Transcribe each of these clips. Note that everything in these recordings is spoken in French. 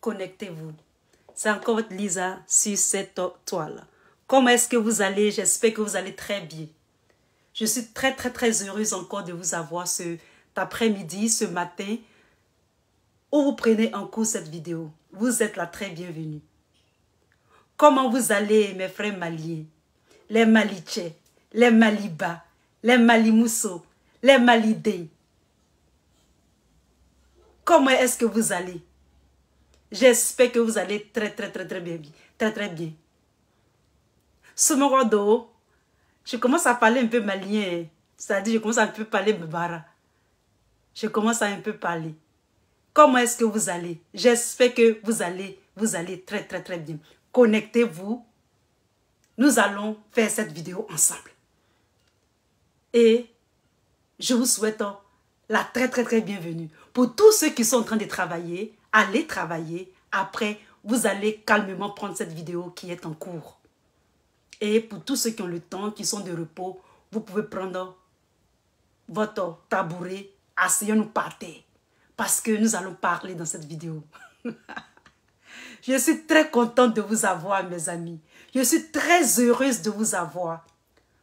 connectez-vous. C'est encore votre Lisa sur cette toile. Comment est-ce que vous allez? J'espère que vous allez très bien. Je suis très heureuse encore de vous avoir cet après-midi, ce matin, où vous prenez en cours cette vidéo. Vous êtes la très bienvenue. Comment vous allez, mes frères maliens? Les Malichais, les Malibas, les Malimousso, les Malidés. Comment est-ce que vous allez? J'espère que vous allez très bien. Très bien. Somorodo, je commence à parler un peu malien. C'est-à-dire, je commence à un peu parler Mbara. Je commence à un peu parler. Comment est-ce que vous allez? J'espère que vous allez très bien. Connectez-vous. Nous allons faire cette vidéo ensemble. Et je vous souhaite la très bienvenue. Pour tous ceux qui sont en train de travailler, allez travailler. Après, vous allez calmement prendre cette vidéo qui est en cours. Et pour tous ceux qui ont le temps, qui sont de repos, vous pouvez prendre votre tabouret, asseyons-nous par terre. Parce que nous allons parler dans cette vidéo. Je suis très contente de vous avoir, mes amis. Je suis très heureuse de vous avoir.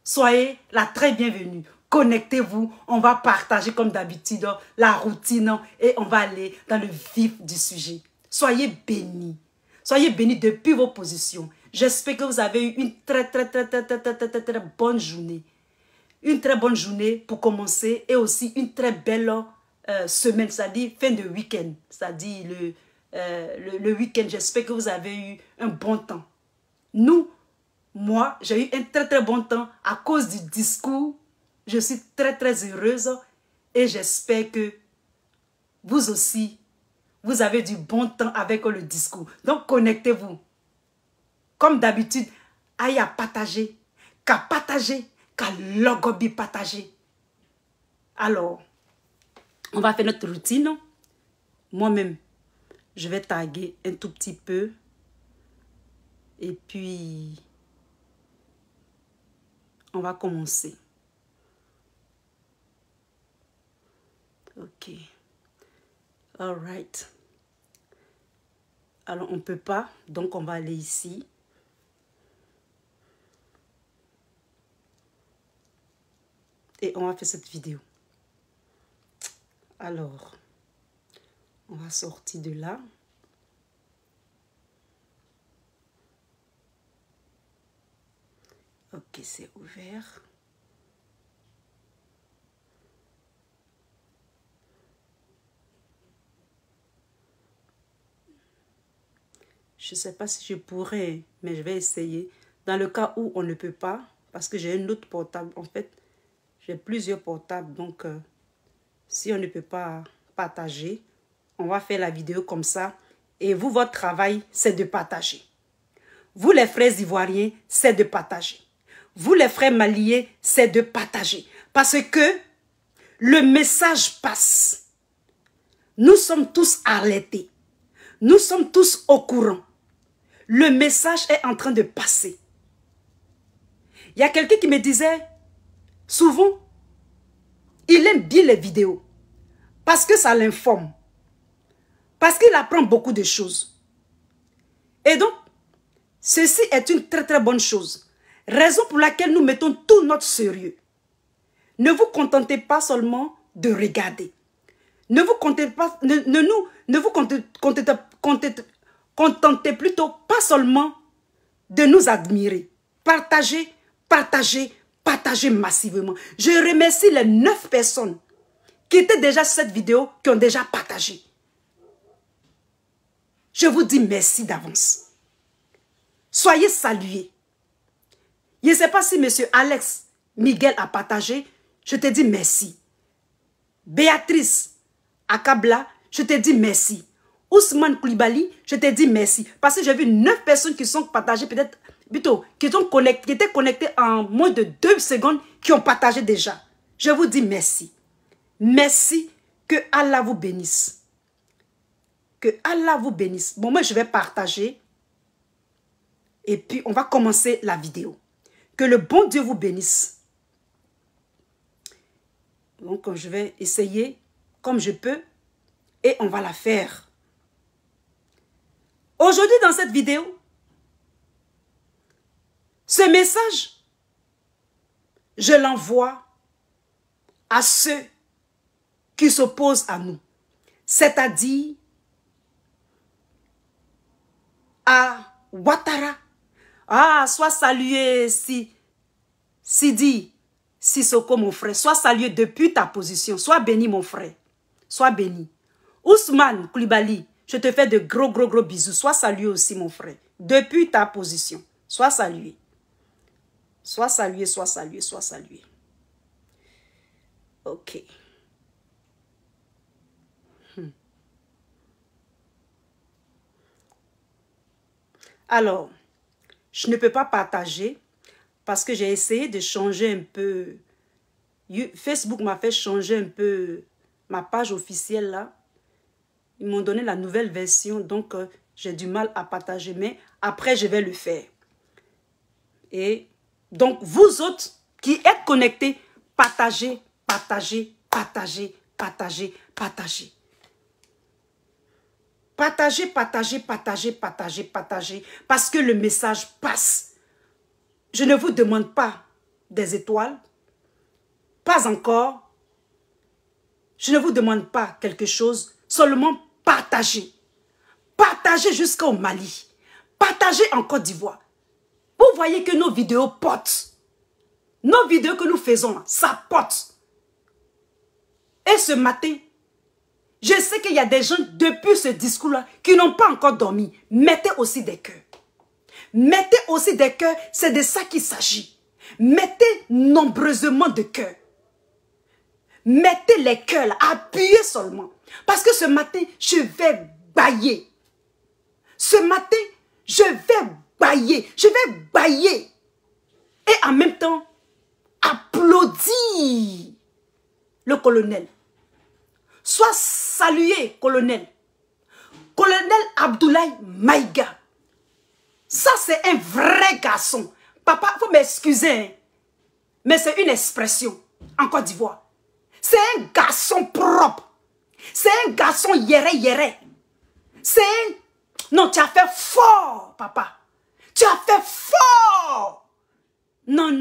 Soyez la très bienvenue. Connectez-vous. On va partager comme d'habitude la routine et on va aller dans le vif du sujet. Soyez bénis. Soyez bénis depuis vos positions. J'espère que vous avez eu une très bonne journée. Une très bonne journée pour commencer et aussi une très belle semaine, c'est-à-dire fin de week-end. C'est-à-dire le week-end, j'espère que vous avez eu un bon temps. Moi, j'ai eu un très bon temps à cause du discours. Je suis très heureuse et j'espère que vous aussi, vous avez du bon temps avec le discours. Donc, connectez-vous. Comme d'habitude, aïe à partager, qu'à logobi partager. Alors, on va faire notre routine. Moi-même, je vais taguer un tout petit peu. Et puis, on va commencer. Ok. All right. Alors, on ne peut pas. Donc, on va aller ici. Et on va faire cette vidéo. Alors, on va sortir de là. Ok, c'est ouvert. Je ne sais pas si je pourrais, mais je vais essayer. Dans le cas où on ne peut pas, parce que j'ai un autre portable. En fait, j'ai plusieurs portables. Donc, si on ne peut pas partager, on va faire la vidéo comme ça. Et vous, votre travail, c'est de partager. Vous, les frères ivoiriens, c'est de partager. Vous, les frères maliens, c'est de partager. Parce que le message passe. Nous sommes tous alertés. Nous sommes tous au courant. Le message est en train de passer. Il y a quelqu'un qui me disait, souvent, il aime bien les vidéos. Parce que ça l'informe. Parce qu'il apprend beaucoup de choses. Et donc, ceci est une très bonne chose. Raison pour laquelle nous mettons tout notre sérieux. Ne vous contentez pas seulement de regarder. Ne vous contentez plutôt pas seulement de nous admirer. Partagez massivement. Je remercie les 9 personnes qui étaient déjà sur cette vidéo, qui ont déjà partagé. Je vous dis merci d'avance. Soyez salués. Je ne sais pas si M. Alex Miguel a partagé. Je te dis merci. Béatrice Akabla, je te dis merci. Ousmane Koulibaly, je te dis merci. Parce que j'ai vu 9 personnes qui sont partagées, peut-être, plutôt, qui étaient connectées en moins de 2 secondes, qui ont partagé déjà. Je vous dis merci. Merci. Que Allah vous bénisse. Que Allah vous bénisse. Bon, moi, je vais partager. Et puis, on va commencer la vidéo. Que le bon Dieu vous bénisse. Donc, je vais essayer comme je peux. Et on va la faire. Aujourd'hui, dans cette vidéo, ce message, je l'envoie à ceux qui s'opposent à nous, c'est-à-dire à Ouattara. Ah, sois salué, Sidi Sissoko, mon frère. Sois salué depuis ta position. Sois béni, mon frère. Sois béni. Ousmane Koulibaly, je te fais de gros bisous. Sois salué aussi, mon frère. Depuis ta position. Sois salué. Sois salué, sois salué, sois salué. Ok. Alors, je ne peux pas partager parce que j'ai essayé de changer un peu. Facebook m'a fait changer un peu ma page officielle là. Ils m'ont donné la nouvelle version, donc j'ai du mal à partager. Mais après, je vais le faire. Et donc, vous autres qui êtes connectés, partagez, partagez, partagez, partagez, partagez. Partagez, partagez, partagez, partagez, partagez, parce que le message passe. Je ne vous demande pas des étoiles, pas encore. Je ne vous demande pas quelque chose, seulement partagez. Partagez jusqu'au Mali, partagez en Côte d'Ivoire. Vous voyez que nos vidéos portent. Nos vidéos que nous faisons, ça porte. Et ce matin, je sais qu'il y a des gens, depuis ce discours-là, qui n'ont pas encore dormi. Mettez aussi des cœurs. Mettez aussi des cœurs, c'est de ça qu'il s'agit. Mettez nombreusement de cœurs. Mettez les cœurs là, appuyez seulement. Parce que ce matin, je vais bailler. Ce matin, je vais bailler. Je vais bailler. Et en même temps, applaudir le colonel. Sois salué, colonel. Colonel Abdoulaye Maïga. Ça, c'est un vrai garçon. Papa, il faut m'excuser, hein, mais c'est une expression en Côte d'Ivoire. C'est un garçon propre. C'est un garçon yéré. C'est un... Non, tu as fait fort, papa. Tu as fait fort. Non,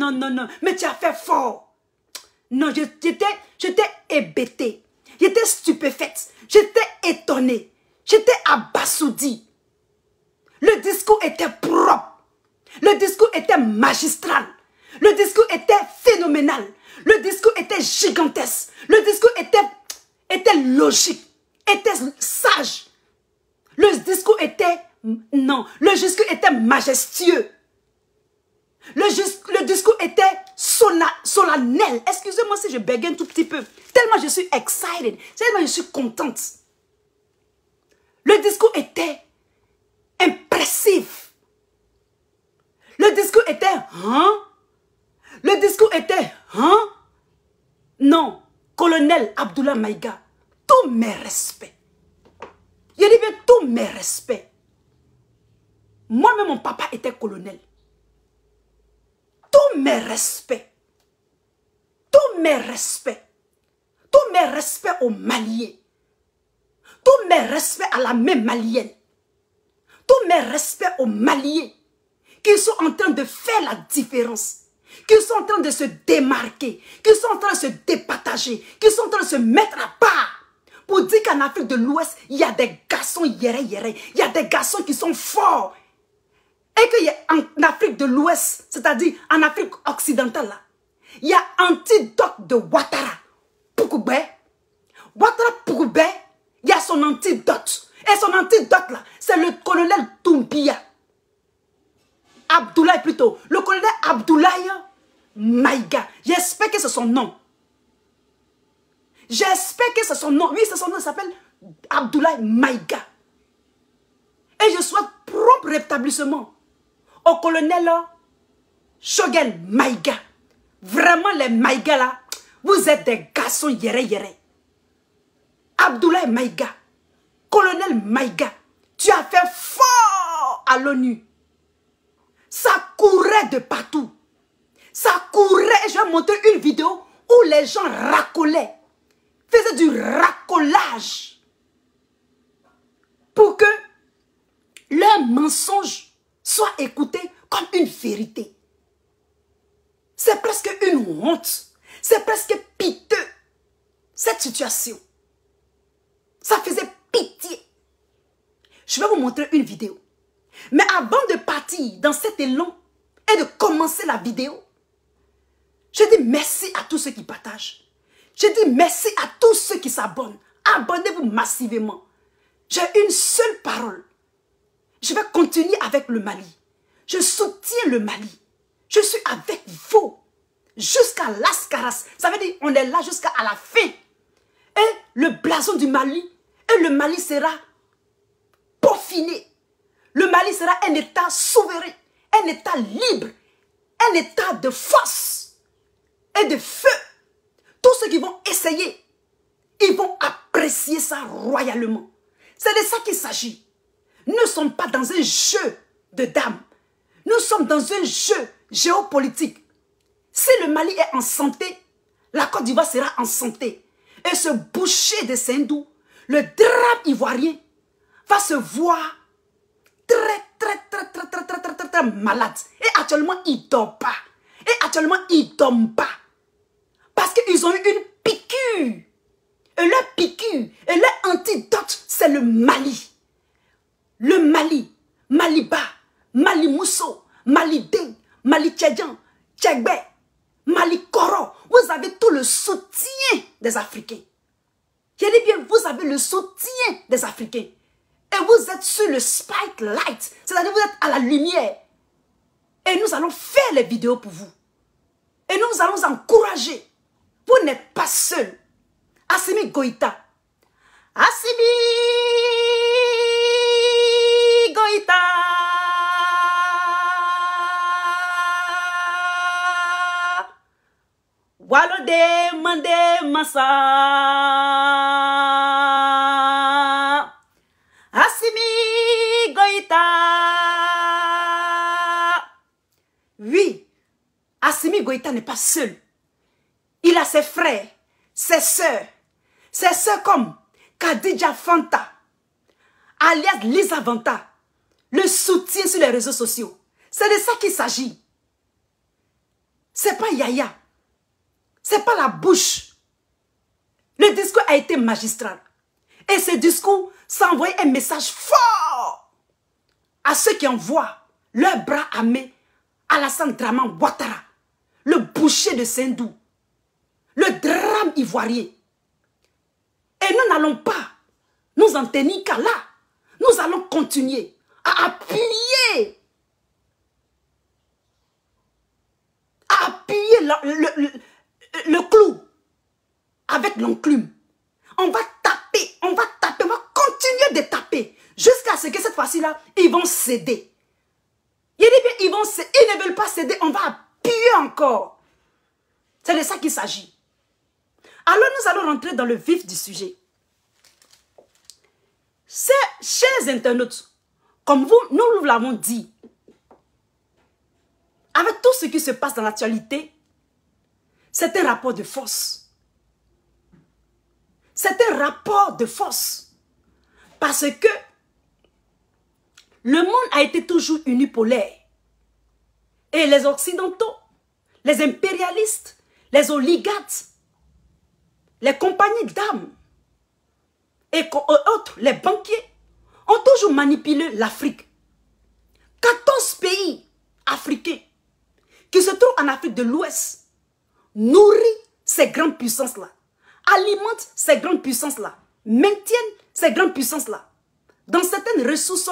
mais tu as fait fort. Non, j'étais hébétée. J'étais stupéfaite. J'étais étonnée. J'étais abasourdie. Le discours était propre. Le discours était magistral. Le discours était phénoménal. Le discours était gigantesque. Le discours était logique. Était sage. Le discours était... Non. Le discours était majestueux. Le discours était solennel. Excusez-moi si je bégaye un tout petit peu. Tellement je suis excited. Tellement je suis contente. Le discours était impressif. Le discours était... Hein? Le discours était... Hein? Non. Colonel Abdoulaye Maïga. Tous mes respects. Je dis bien tous mes respects. Moi-même, mon papa était colonel. Tous mes respects. Tous mes respects. Tous mes respects aux Maliens. Tous mes respects à la même malienne. Tous mes respects aux Maliens qui sont en train de faire la différence, qui sont en train de se démarquer, qui sont en train de se départager, qui sont en train de se mettre à part pour dire qu'en Afrique de l'Ouest, il y a des garçons yéré. Il y a des garçons qui sont forts. Et qu'en Afrique de l'Ouest, c'est-à-dire en Afrique occidentale, là, il y a antidote de Ouattara. Poukoubé. Ouattara Poukoubé, il y a son antidote. Et son antidote là, c'est le colonel Doumbia. Abdoulaye plutôt. Le colonel Abdoulaye Maïga. J'espère que c'est son nom. J'espère que c'est son nom. Oui, c'est son nom. Il s'appelle Abdoulaye Maïga. Et je souhaite prompt rétablissement au colonel Choguel Maïga. Vraiment, les Maïga là, vous êtes des garçons yéré. Abdoulaye Maïga. Colonel Maïga, tu as fait fort à l'ONU. Ça courait de partout. Ça courait. Je vais montrer une vidéo où les gens racolaient. Faisaient du racolage. Pour que leur un mensonge soit écouté comme une vérité. C'est presque une honte. C'est presque piteux. Cette situation. Ça faisait pitié. Je vais vous montrer une vidéo. Mais avant de partir dans cet élan et de commencer la vidéo, je dis merci à tous ceux qui partagent. Je dis merci à tous ceux qui s'abonnent. Abonnez-vous massivement. J'ai une seule parole. Je vais continuer avec le Mali. Je soutiens le Mali. Je suis avec vous. Jusqu'à l'Ascaras. Ça veut dire on est là jusqu'à la fin. Et le blason du Mali. Et le Mali sera peaufiné. Le Mali sera un État souverain. Un État libre. Un État de force. Et de feu. Tous ceux qui vont essayer, ils vont apprécier ça royalement. C'est de ça qu'il s'agit. Nous ne sommes pas dans un jeu de dames. Nous sommes dans un jeu géopolitique. Si le Mali est en santé, la Côte d'Ivoire sera en santé. Et ce boucher de Sendou, le drame ivoirien, va se voir très malade. Et actuellement, il ne dort pas. Et actuellement, il ne dort pas. Parce qu'ils ont eu une piqûre. Et leur piqûre, et leur antidote, c'est le Mali. Le Mali, Maliba, Mali Mousso, Mali Deng, Mali Tchadjan, Tchègbè, Mali Koro. Vous avez tout le soutien des Africains. Je dis bien, vous avez le soutien des Africains. Et vous êtes sur le spotlight. C'est-à-dire vous êtes à la lumière. Et nous allons faire les vidéos pour vous. Et nous allons encourager. Vous n'êtes pas seul. Assimi Goïta. Assimi Goïta. Walode mande massa. Assimi Goïta. Oui, Assimi Goïta n'est pas seul. Il a ses frères, ses sœurs comme Kadija Fanta, alias Lisa Vanta, le soutien sur les réseaux sociaux. C'est de ça qu'il s'agit. C'est pas Yaya, c'est pas la bouche. Le discours a été magistral. Et ce discours, ça envoie un message fort à ceux qui envoient leurs bras armés à Alassane Draman Ouattara, le boucher de Sendou. Le drame ivoirien. Et nous n'allons pas nous en tenir qu'à là. Nous allons continuer à appuyer. À appuyer le clou avec l'enclume. On va taper, on va continuer de taper. Jusqu'à ce que cette fois-ci-là, ils vont céder. Ils ne veulent pas céder, on va appuyer encore. C'est de ça qu'il s'agit. Alors nous allons rentrer dans le vif du sujet. Chers internautes, comme nous l'avons dit, avec tout ce qui se passe dans l'actualité, c'est un rapport de force. C'est un rapport de force. Parce que le monde a été toujours unipolaire. Et les Occidentaux, les impérialistes, les oligarques, les compagnies d'armes et autres, les banquiers, ont toujours manipulé l'Afrique. 14 pays africains qui se trouvent en Afrique de l'Ouest nourrissent ces grandes puissances-là, alimentent ces grandes puissances-là, maintiennent ces grandes puissances-là dans certaines ressources,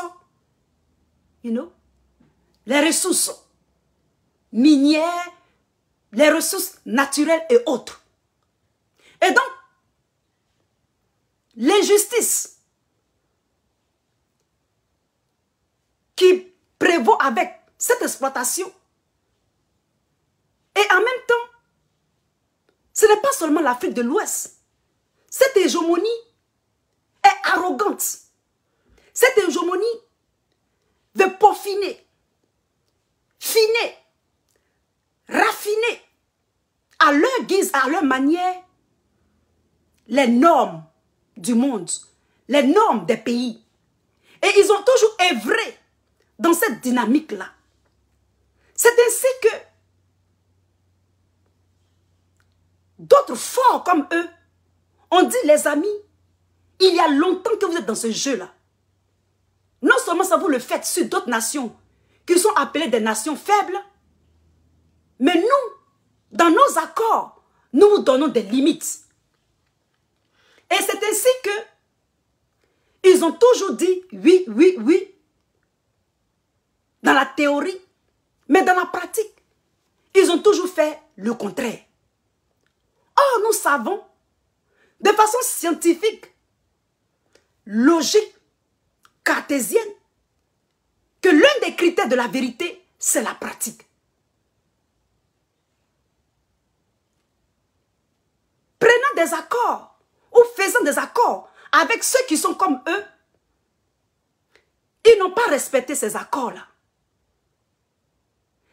les ressources minières, les ressources naturelles et autres. Et donc, l'injustice qui prévaut avec cette exploitation, et en même temps, ce n'est pas seulement l'Afrique de l'Ouest. Cette hégémonie est arrogante. Cette hégémonie veut peaufiner, finer, raffiner, à leur guise, à leur manière, les normes du monde, les normes des pays. Et ils ont toujours œuvré dans cette dynamique-là. C'est ainsi que d'autres forts comme eux ont dit, les amis, il y a longtemps que vous êtes dans ce jeu-là. Non seulement ça vous le faites sur d'autres nations qui sont appelées des nations faibles, mais nous, dans nos accords, nous vous donnons des limites. Et c'est ainsi que ils ont toujours dit oui, oui, oui, dans la théorie, mais dans la pratique, ils ont toujours fait le contraire. Or, nous savons, de façon scientifique, logique, cartésienne, que l'un des critères de la vérité, c'est la pratique. Prenant des accords ou faisant des accords avec ceux qui sont comme eux, ils n'ont pas respecté ces accords-là.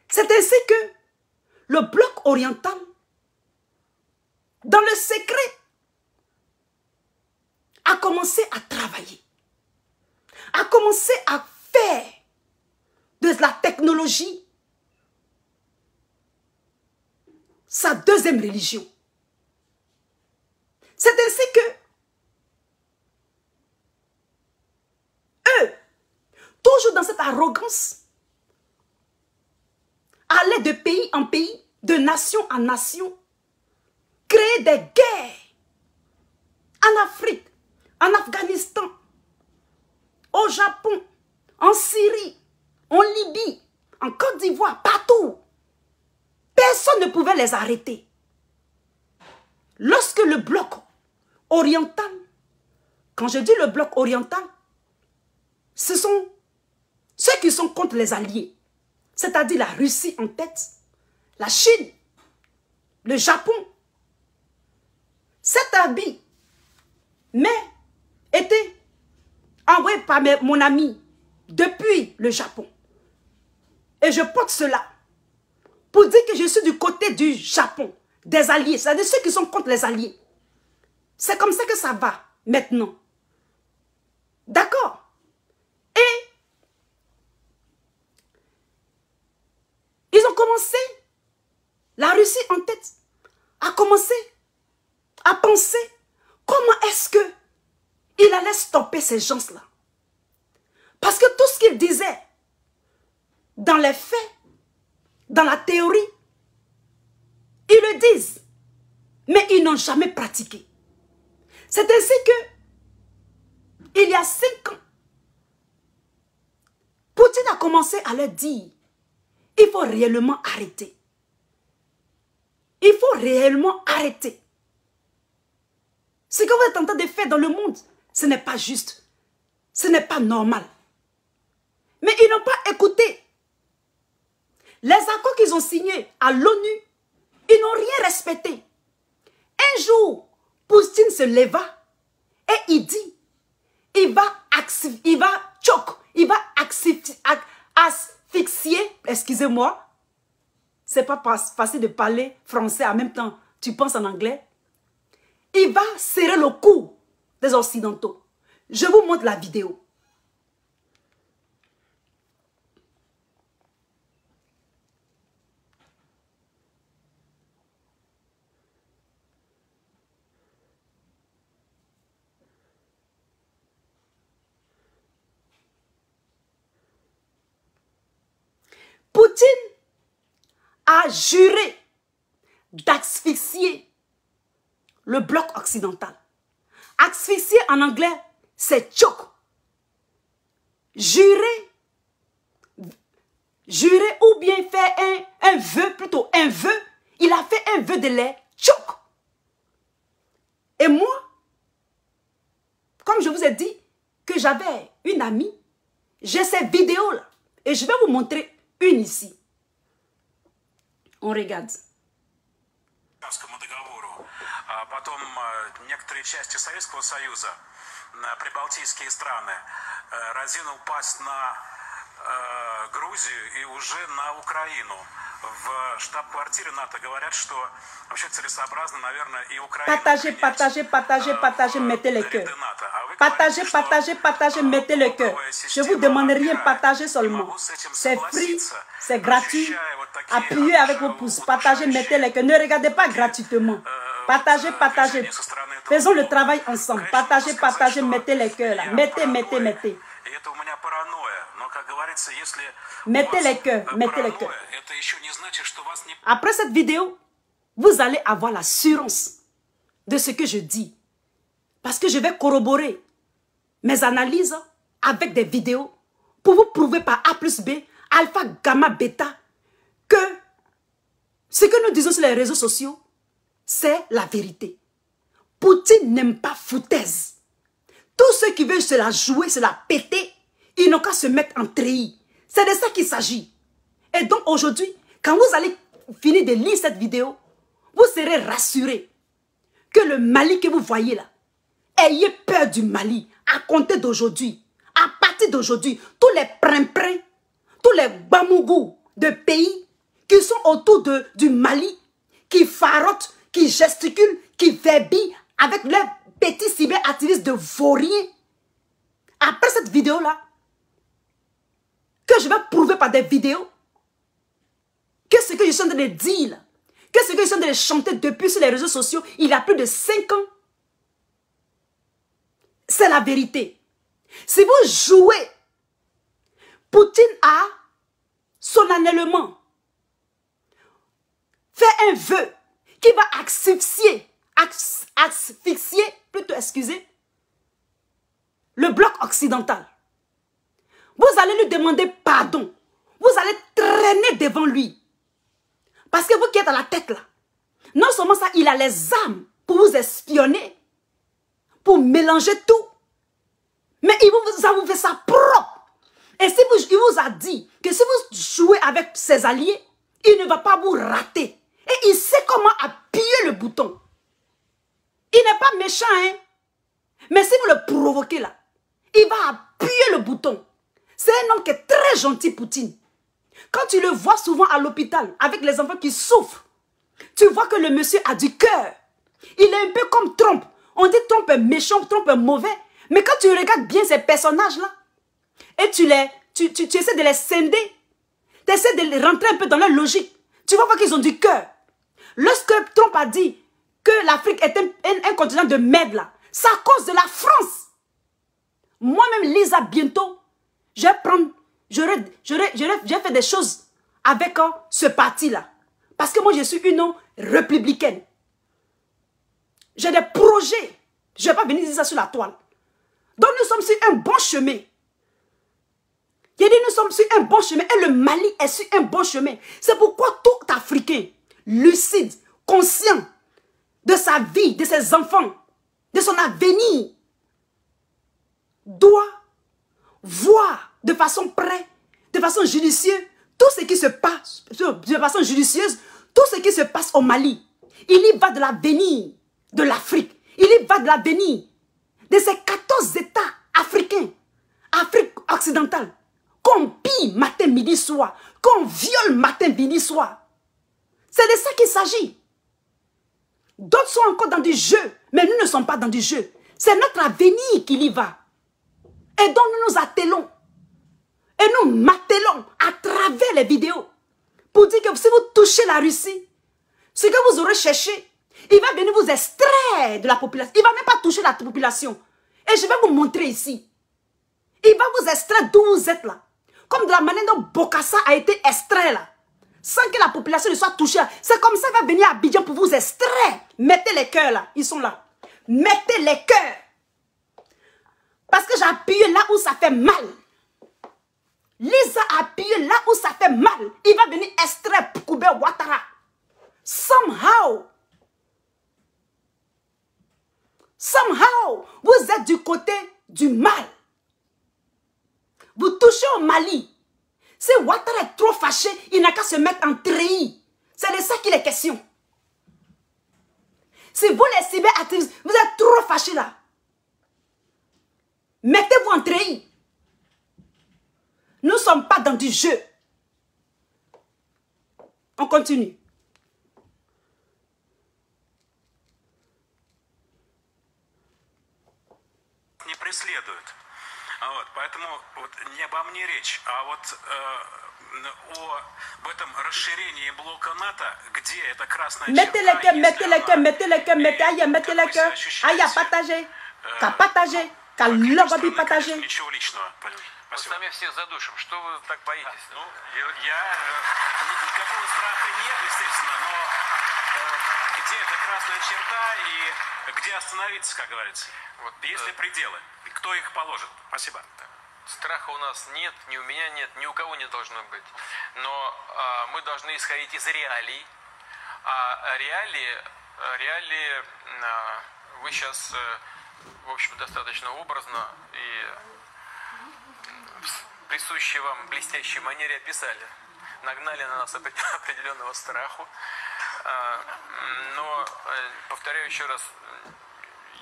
C'est ainsi que le bloc oriental, dans le secret, a commencé à travailler, a commencé à faire de la technologie sa deuxième religion. C'est ainsi que eux, toujours dans cette arrogance, allaient de pays en pays, de nation en nation, créer des guerres en Afrique, en Afghanistan, au Japon, en Syrie, en Libye, en Côte d'Ivoire, partout. Personne ne pouvait les arrêter. Lorsque le bloc oriental, quand je dis le bloc oriental, ce sont ceux qui sont contre les alliés, c'est-à-dire la Russie en tête, la Chine, le Japon. Cet habit, mais était envoyé par mon ami depuis le Japon. Et je porte cela pour dire que je suis du côté du Japon, des alliés, c'est-à-dire ceux qui sont contre les alliés. C'est comme ça que ça va maintenant. D'accord? Et ils ont commencé, la Russie en tête, a commencé à penser comment est-ce que il allait stopper ces gens-là. Parce que tout ce qu'ils disaient, dans les faits, dans la théorie, ils le disent, mais ils n'ont jamais pratiqué. C'est ainsi que, il y a 5 ans, Poutine a commencé à leur dire, il faut réellement arrêter. Il faut réellement arrêter. Ce que vous êtes en train de faire dans le monde, ce n'est pas juste. Ce n'est pas normal. Mais ils n'ont pas écouté. Les accords qu'ils ont signés à l'ONU, ils n'ont rien respecté. Un jour, Poutine se leva et il dit, il va asphyxier, excusez-moi, c'est pas facile de parler français en même temps, tu penses en anglais. Il va serrer le cou des Occidentaux. Je vous montre la vidéo. Poutine a juré d'asphyxier le bloc occidental. Asphyxier en anglais, c'est choke. Jurer ou bien faire un vœu, plutôt un vœu. Il a fait un vœu de les choke. Et moi, comme je vous ai dit que j'avais une amie, j'ai ces vidéos-là. Et je vais vous montrer une ici. On regarde. Потом некоторые части Советского Союза, прибалтийские страны, разинул пасть на Грузию и уже на Украину. В штаб-квартире НАТО говорят, что вообще целесообразно, наверное, и Украину Partagez, mettez les cœurs. Partagez, partagez, partagez, mettez le cœur. Je vous demande rien, partagez seulement. C'est free, c'est gratuit. Appuyez avec vos pouces, partagez, mettez le cœur. Ne regardez pas gratuitement. Partagez, partagez. Faisons le travail ensemble. Partagez, partagez, mettez les cœurs là. Mettez, mettez, mettez. Mettez les cœurs, mettez les cœurs. Après cette vidéo, vous allez avoir l'assurance de ce que je dis. Parce que je vais corroborer mes analyses avec des vidéos pour vous prouver par A plus B, alpha, gamma, bêta, que ce que nous disons sur les réseaux sociaux, c'est la vérité. Poutine n'aime pas foutaise. Tous ceux qui veulent se la jouer, se la péter, ils n'ont qu'à se mettre en treillis. C'est de ça qu'il s'agit. Et donc aujourd'hui, quand vous allez finir de lire cette vidéo, vous serez rassurés que le Mali que vous voyez là, ayez peur du Mali à compter d'aujourd'hui. À partir d'aujourd'hui, tous les prin-prin, tous les bamougous de pays qui sont autour du Mali, qui farotent, qui gesticulent, qui verbillent avec leurs petits cyberactivistes de vauriens. Après cette vidéo-là, que je vais prouver par des vidéos, que ce que je suis en train de dire là, que ce que je suis en train de chanter depuis sur les réseaux sociaux, il y a plus de 5 ans, c'est la vérité. Si vous jouez, Poutine a solennellement fait un vœu qui va asphyxier, plutôt, excusez, le bloc occidental. Vous allez lui demander pardon. Vous allez traîner devant lui. Parce que vous qui êtes à la tête là, non seulement ça, il a les armes pour vous espionner, pour mélanger tout, mais il vous fait ça propre. Et si il vous a dit que si vous jouez avec ses alliés, il ne va pas vous rater. Et il sait comment appuyer le bouton. Il n'est pas méchant, hein. Mais si vous le provoquez là, il va appuyer le bouton. C'est un homme qui est très gentil, Poutine. Quand tu le vois souvent à l'hôpital avec les enfants qui souffrent, tu vois que le monsieur a du cœur. Il est un peu comme Trump. On dit Trump est méchant, Trump est mauvais. Mais quand tu regardes bien ces personnages-là, et tu essaies de les scinder, tu essaies de les rentrer un peu dans leur logique, tu vas voir qu'ils ont du cœur. Lorsque Trump a dit que l'Afrique est un continent de merde, là, c'est à cause de la France. Moi-même, Lisa, bientôt, je vais faire des choses avec ce parti-là. Parce que moi, je suis une républicaine. J'ai des projets. Je ne vais pas venir dire ça sur la toile. Donc, nous sommes sur un bon chemin. J'ai dit, nous sommes sur un bon chemin. Et le Mali est sur un bon chemin. C'est pourquoi tout Africain, lucide, conscient de sa vie, de ses enfants, de son avenir, doit voir de façon près, de façon judicieuse, tout ce qui se passe, de façon judicieuse, tout ce qui se passe au Mali. Il y va de l'avenir de l'Afrique. Il y va de l'avenir de ces 14 États africains, Afrique occidentale, qu'on pille matin, midi, soir, qu'on viole matin, midi, soir. C'est de ça qu'il s'agit. D'autres sont encore dans du jeu, mais nous ne sommes pas dans du jeu. C'est notre avenir qu'il y va. Et donc nous nous attelons. Et nous m'attelons à travers les vidéos pour dire que si vous touchez la Russie, ce que vous aurez cherché, il va venir vous extraire de la population. Il ne va même pas toucher la population. Et je vais vous montrer ici. Il va vous extraire d'où vous êtes là. Comme de la manière dont Bokassa a été extrait là. Sans que la population ne soit touchée. C'est comme ça qu'il va venir à Abidjan pour vous extraire. Mettez les cœurs là. Ils sont là. Mettez les cœurs. Parce que j'ai appuyé là où ça fait mal. Lisa a appuyé là où ça fait mal. Il va venir extraire Koubé Ouattara. Somehow, vous êtes du côté du mal. Vous touchez au Mali. Si Ouattara est trop fâché, il n'a qu'à se mettre en treillis. C'est de ça qu'il est question. Si vous les cyberactivistes, vous êtes trop fâchés là, mettez-vous en treillis. Nous ne sommes pas dans du jeu. On continue. Не следует. Вот, поэтому вот не обо мне речь, а вот об этом расширении блока НАТО, где эта красная черта, mettez les cœurs, mettez les cœurs, mettez les cœurs, mettez les cœurs. Aïe, partagez, qu'à partager, qu'à l'envie partager. Ничего личного. Мы сами всех задушим. Что вы так боитесь? Ну, никакого страха нет, естественно, но где эта красная черта и где остановиться, как говорится? Вот, есть ли пределы? И кто их положит? Спасибо. Страха у нас нет, ни у меня нет, ни у кого не должно быть. Но мы должны исходить из реалий. А реалии вы сейчас, в общем, достаточно образно и в присущей вам блестящей манере описали. Нагнали на нас определенного страху. Но, повторяю еще раз,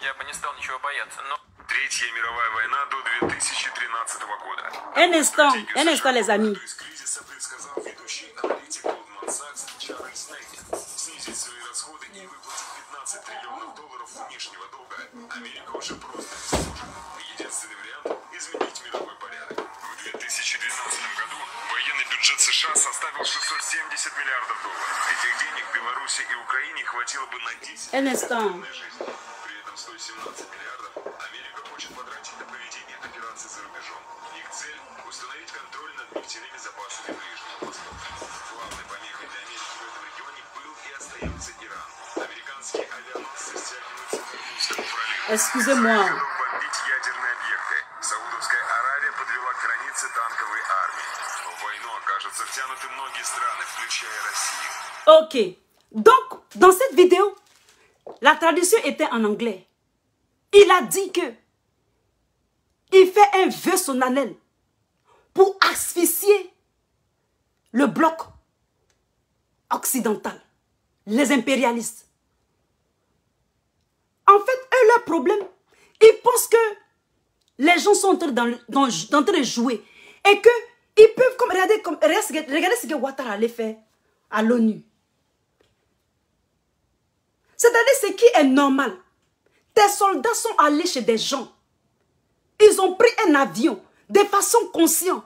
я бы не стал ничего бояться. Но... Третья мировая война до 2013 года. Un instant, les amis. Из кризиса предсказал ведущий аналитик Goldman Sachs Чарльз Нейт. Снизить свои расходы и выплатить 15 триллионов долларов внешнего долга Америка уже просто не сможет. Единственный вариант – изменить мировой порядок. В 2012 году военный бюджет США составил 670 миллиардов долларов. Этих денег Беларуси и Украине хватило бы на 10 Un instant. жизни. При этом 117 миллиардов Америка хочет потратить на проведение операций за рубежом. Их цель – установить контроль над нефтяными запасами Ближнего Востока. Главной помехой для Америки в этом регионе был и остается Иран. Американские авианосцы стягиваются к Ормузскому проливу. Excusez-moi. Бомбить ядерные объекты. Саудовская Аравия подвела к границе танковой армии. В войну окажутся втянуты многие страны, включая Россию. Ok. Donc, dans cette vidéo, la traduction était en anglais. Il a dit que il fait un vœu solennel pour asphyxier le bloc occidental, les impérialistes. En fait, eux, leur problème, ils pensent que les gens sont en train de jouer et qu'ils peuvent, comme regardez ce que Ouattara allait faire à l'ONU. C'est-à-dire ce qui est normal. Tes soldats sont allés chez des gens. Ils ont pris un avion de façon consciente,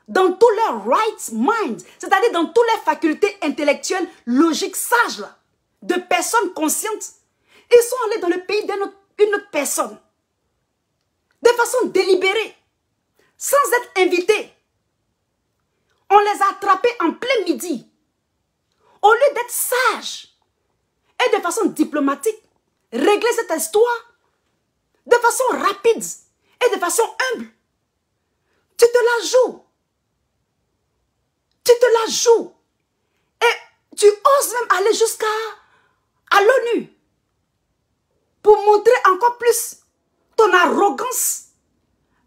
dans tous leurs right minds, c'est-à-dire dans toutes les facultés intellectuelles, logiques, sages, là, de personnes conscientes. Ils sont allés dans le pays d'une autre personne, de façon délibérée, sans être invités. On les a attrapés en plein midi. Au lieu d'être sages et de façon diplomatique, régler cette histoire de façon rapide et de façon humble. Tu te la joues. Tu te la joues. Et tu oses même aller jusqu'à l'ONU pour montrer encore plus ton arrogance,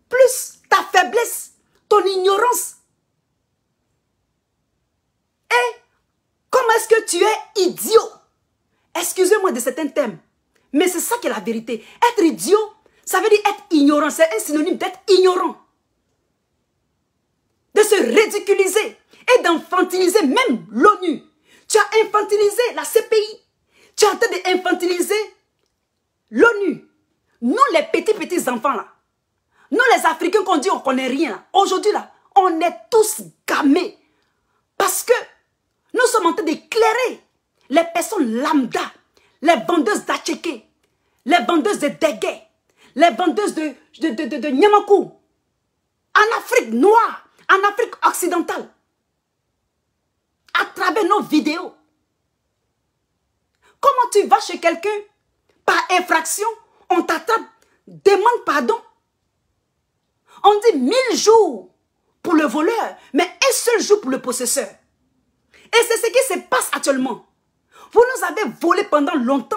plus ta faiblesse, ton ignorance. Et comment est-ce que tu es idiot? Excusez-moi de certains thèmes, mais c'est ça qui est la vérité. Être idiot, ça veut dire être ignorant. C'est un synonyme d'être ignorant. De se ridiculiser et d'infantiliser même l'ONU. Tu as infantilisé la CPI. Tu es en train d'infantiliser l'ONU. Nous, les petits enfants, là. Nous, les Africains qu'on dit on ne connaît rien. Aujourd'hui, là, on est tous gamés. Parce que nous sommes en train d'éclairer les personnes lambda, les vendeuses d'Atchéké, les vendeuses de Dégué, les vendeuses de Nyamakou, en Afrique noire, en Afrique occidentale, à travers nos vidéos. Comment tu vas chez quelqu'un, par infraction, on t'attrape, demande pardon. On dit 1000 jours pour le voleur, mais un seul jour pour le possesseur. Et c'est ce qui se passe actuellement. Vous nous avez volé pendant longtemps,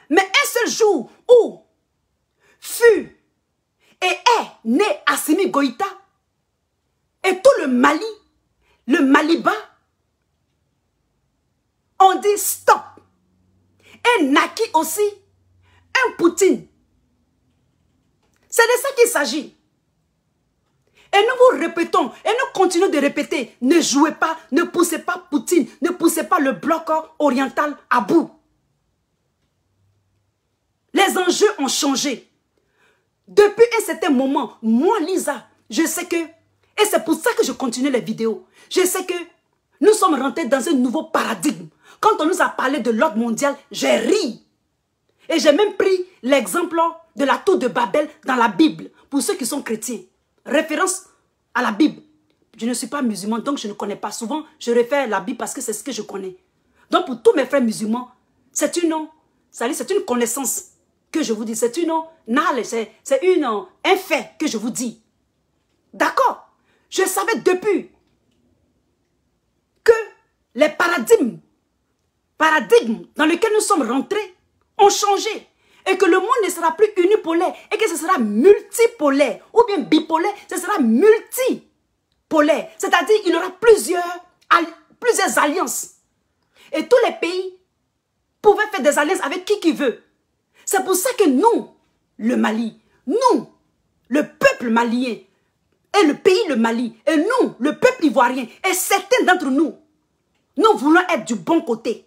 mais un seul jour où fut et est né Assimi Goïta et tout le Mali, le Maliba, on dit stop. Et naquit aussi un Poutine. C'est de ça qu'il s'agit. Et nous vous répétons, et nous continuons de répéter, ne jouez pas, ne poussez pas Poutine, ne poussez pas le bloc oriental à bout. Les enjeux ont changé. Depuis un certain moment, moi, Lisa, je sais que, et c'est pour ça que je continue les vidéos, je sais que nous sommes rentrés dans un nouveau paradigme. Quand on nous a parlé de l'ordre mondial, j'ai ri. Et j'ai même pris l'exemple de la tour de Babel dans la Bible, pour ceux qui sont chrétiens. Référence à la Bible. Je ne suis pas musulman, donc je ne connais pas. Souvent, je réfère la Bible parce que c'est ce que je connais. Donc pour tous mes frères musulmans, c'est une connaissance que je vous dis. C'est un fait que je vous dis. D'accord? Je savais depuis que les paradigmes dans lesquels nous sommes rentrés ont changé. Et que le monde ne sera plus unipolaire et que ce sera multipolaire. Ou bien bipolaire, ce sera multipolaire. C'est-à-dire qu'il y aura plusieurs alliances. Et tous les pays pouvaient faire des alliances avec qui veut. C'est pour ça que nous, le Mali, nous, le peuple malien, et le pays le Mali, et nous, le peuple ivoirien, et certains d'entre nous, nous voulons être du bon côté.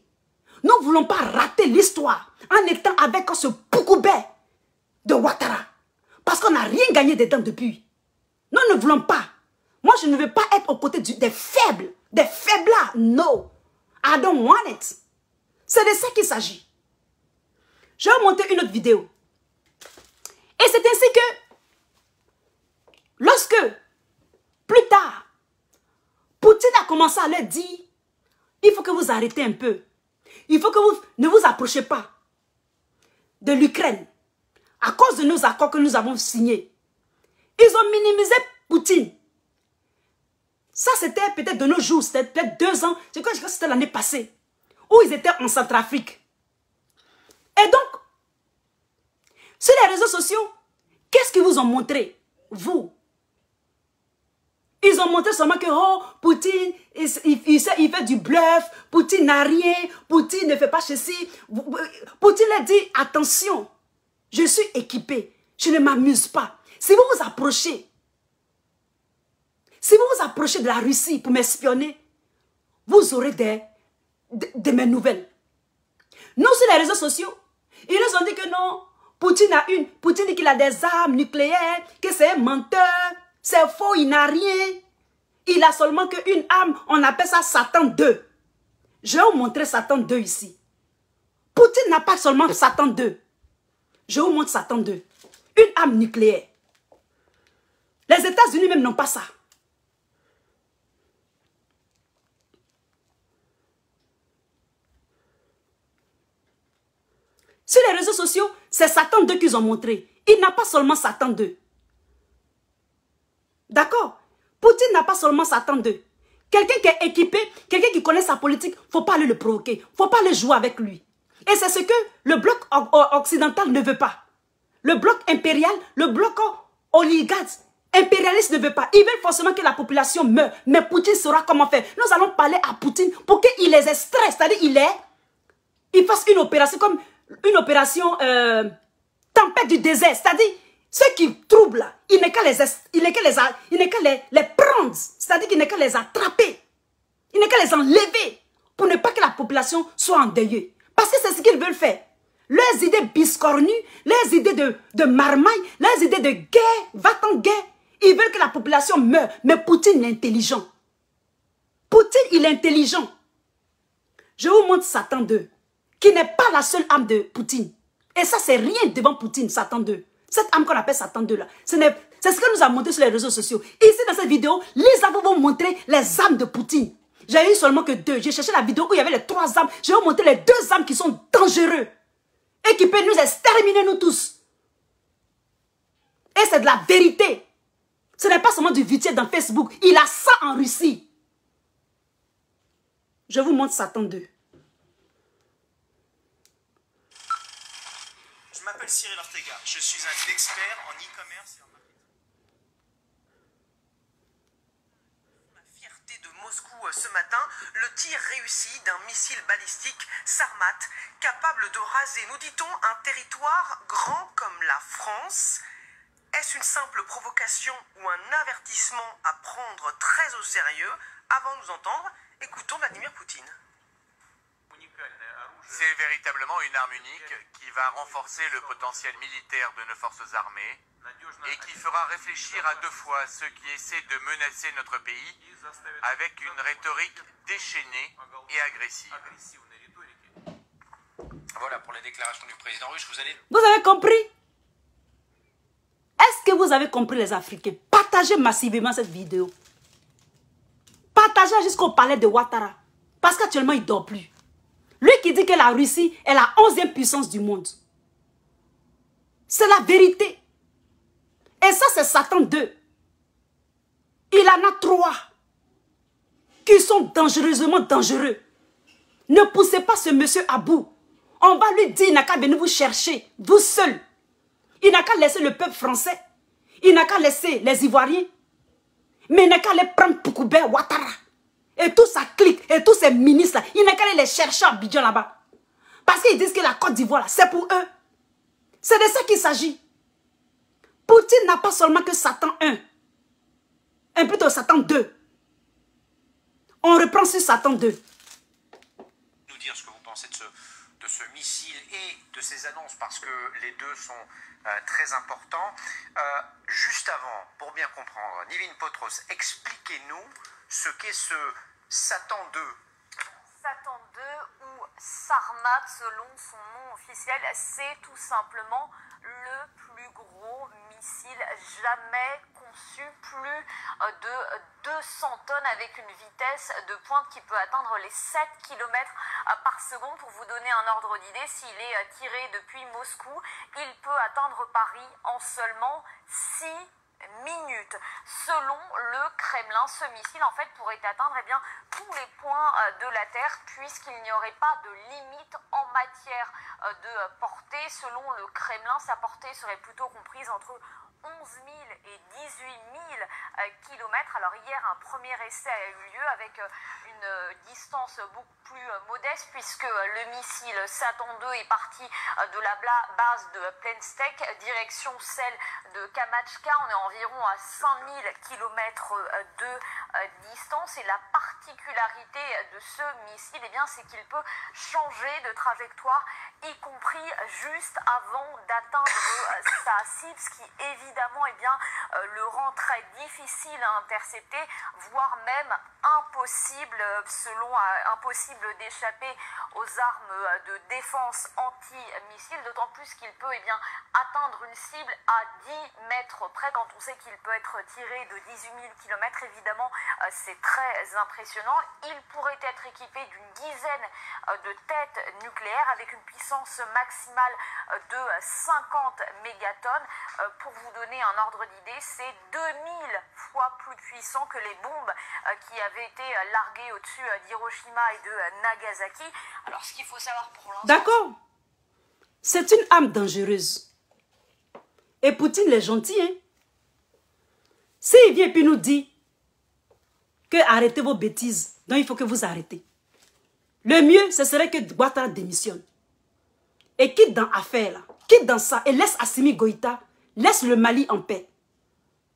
Nous ne voulons pas rater l'histoire en étant avec ce Poukoubé de Ouattara. Parce qu'on n'a rien gagné dedans depuis. Nous ne voulons pas. Moi, je ne veux pas être aux côtés des faibles, des faiblards. No, I don't want it. C'est de ça qu'il s'agit. Je vais vous montrer une autre vidéo. Et c'est ainsi que, lorsque, plus tard, Poutine a commencé à leur dire, il faut que vous arrêtez un peu. Il faut que vous ne vous approchez pas de l'Ukraine à cause de nos accords que nous avons signés. Ils ont minimisé Poutine. Ça, c'était peut-être de nos jours, c'était peut-être 2 ans, je crois que c'était l'année passée, où ils étaient en Centrafrique. Et donc, sur les réseaux sociaux, qu'est-ce qu'ils vous ont montré, vous? Ils ont montré seulement que, oh, Poutine, il fait du bluff, Poutine n'a rien, Poutine ne fait pas ceci. Poutine a dit, attention, je suis équipé, je ne m'amuse pas. Si vous vous approchez, de la Russie pour m'espionner, vous aurez de mes nouvelles. Nous, sur les réseaux sociaux, ils nous ont dit que non, Poutine dit qu'il a des armes nucléaires, que c'est un menteur. C'est faux, il n'a rien. Il a seulement qu'une arme, on appelle ça Satan 2. Je vais vous montrer Satan 2 ici. Poutine n'a pas seulement Satan 2. Je vous montre Satan 2. Une arme nucléaire. Les États-Unis même n'ont pas ça. Sur les réseaux sociaux, c'est Satan 2 qu'ils ont montré. Il n'a pas seulement Satan 2. D'accord? Poutine n'a pas seulement Satan 2. Quelqu'un qui est équipé, quelqu'un qui connaît sa politique, il ne faut pas aller le provoquer. Il ne faut pas aller jouer avec lui. Et c'est ce que le bloc occidental ne veut pas. Le bloc impérial, le bloc oligarque, impérialiste ne veut pas. Ils veulent forcément que la population meure. Mais Poutine saura comment faire. Nous allons parler à Poutine pour qu'il les stresse. C'est-à-dire il fasse une opération comme une opération tempête du désert. C'est-à-dire, ceux qui troublent là, il n'est qu'à les prendre. C'est-à-dire qu'il n'est qu'à les attraper. Il n'est qu'à les enlever pour ne pas que la population soit endeuillée. Parce que c'est ce qu'ils veulent faire. Leurs idées biscornues, leurs idées de marmaille, leurs idées de guerre, va-t'en guerre. Ils veulent que la population meure. Mais Poutine est intelligent. Poutine, il est intelligent. Je vous montre Satan 2, qui n'est pas la seule âme de Poutine. Et ça, c'est rien devant Poutine, Satan 2. Cette âme qu'on appelle Satan 2 là, c'est ce que nous a montré sur les réseaux sociaux. Ici, dans cette vidéo, les avons vont montrer les âmes de Poutine. J'ai eu seulement que 2. J'ai cherché la vidéo où il y avait les 3 âmes. Je vais vous montrer les 2 âmes qui sont dangereux. Et qui peuvent nous exterminer, nous tous. Et c'est de la vérité. Ce n'est pas seulement du vitier dans Facebook. Il a ça en Russie. Je vous montre Satan 2. Je m'appelle Cyril Ortega. Je suis un expert en e-commerce et en marketing. La fierté de Moscou ce matin, le tir réussi d'un missile balistique Sarmat, capable de raser, nous dit-on, un territoire grand comme la France. Est-ce une simple provocation ou un avertissement à prendre très au sérieux? Avant de nous entendre, écoutons Vladimir Poutine. C'est véritablement une arme unique qui va renforcer le potentiel militaire de nos forces armées et qui fera réfléchir à 2 fois ceux qui essaient de menacer notre pays avec une rhétorique déchaînée et agressive. Voilà pour la déclaration du président russe. Vous avez compris? Est-ce que vous avez compris, les Africains? Partagez massivement cette vidéo. Partagez jusqu'au palais de Ouattara. Parce qu'actuellement, il ne dort plus. Lui qui dit que la Russie est la 11e puissance du monde. C'est la vérité. Et ça, c'est Satan 2. Il en a 3 qui sont dangereusement dangereux. Ne poussez pas ce monsieur à bout. On va lui dire, il n'a qu'à venir vous chercher, vous seul. Il n'a qu'à laisser le peuple français. Il n'a qu'à laisser les Ivoiriens. Mais il n'a qu'à aller prendre Poukoubé, Ouattara. Et tout ça clique, et tous ces ministres-là. Il n'a qu'à aller les chercher à Abidjan là-bas. Parce qu'ils disent que la Côte d'Ivoire, c'est pour eux. C'est de ça qu'il s'agit. Poutine n'a pas seulement que Satan 1. Un plutôt Satan 2. On reprend sur Satan 2. Nous dire ce que vous pensez de ce missile et de ces annonces, parce que les deux sont très importants. Juste avant, pour bien comprendre, Nivine Potros, expliquez-nous ce qu'est ce Satan 2. Satan 2 ou Sarmat selon son nom officiel, c'est tout simplement le plus gros missile jamais conçu, plus de 200 tonnes avec une vitesse de pointe qui peut atteindre les 7 km par seconde. Pour vous donner un ordre d'idée, s'il est tiré depuis Moscou, il peut atteindre Paris en seulement 6 minutes. Selon le Kremlin, ce missile en fait pourrait atteindre tous les points de la Terre, puisqu'il n'y aurait pas de limite en matière de portée. Selon le Kremlin, sa portée serait plutôt comprise entre 11 000 et 18 000 kilomètres. Alors hier, un premier essai a eu lieu avec une distance beaucoup plus modeste, puisque le missile Satan 2 est parti de la base de Plenstec, direction celle de Kamachka. On est environ à 5000 km de distance. Et la particularité de ce missile, c'est qu'il peut changer de trajectoire, y compris juste avant d'atteindre sa cible, ce qui évidemment le rend très difficile à intercepter, voire même impossible, impossible d'échapper aux armes de défense anti-missiles, d'autant plus qu'il peut atteindre une cible à 10 mètres près. Quand on sait qu'il peut être tiré de 18 000 km, évidemment c'est très impressionnant. Il pourrait être équipé d'une dizaine de têtes nucléaires avec une puissance maximale de 50 mégatonnes. Pour vous donner un ordre d'idée, c'est 2000 fois plus puissant que les bombes qui avaient été larguées au-dessus d'Hiroshima et de Nagasaki. Alors ce qu'il faut savoir pour l'instant... D'accord. C'est une arme dangereuse. Et Poutine, il est gentil, hein. S'il vient et puis nous dit que arrêtez vos bêtises, donc il faut que vous arrêtez. Le mieux, ce serait que Ouattara démissionne. Et quitte dans l'affaire, là. Quitte dans ça et laisse Assimi Goïta, laisse le Mali en paix.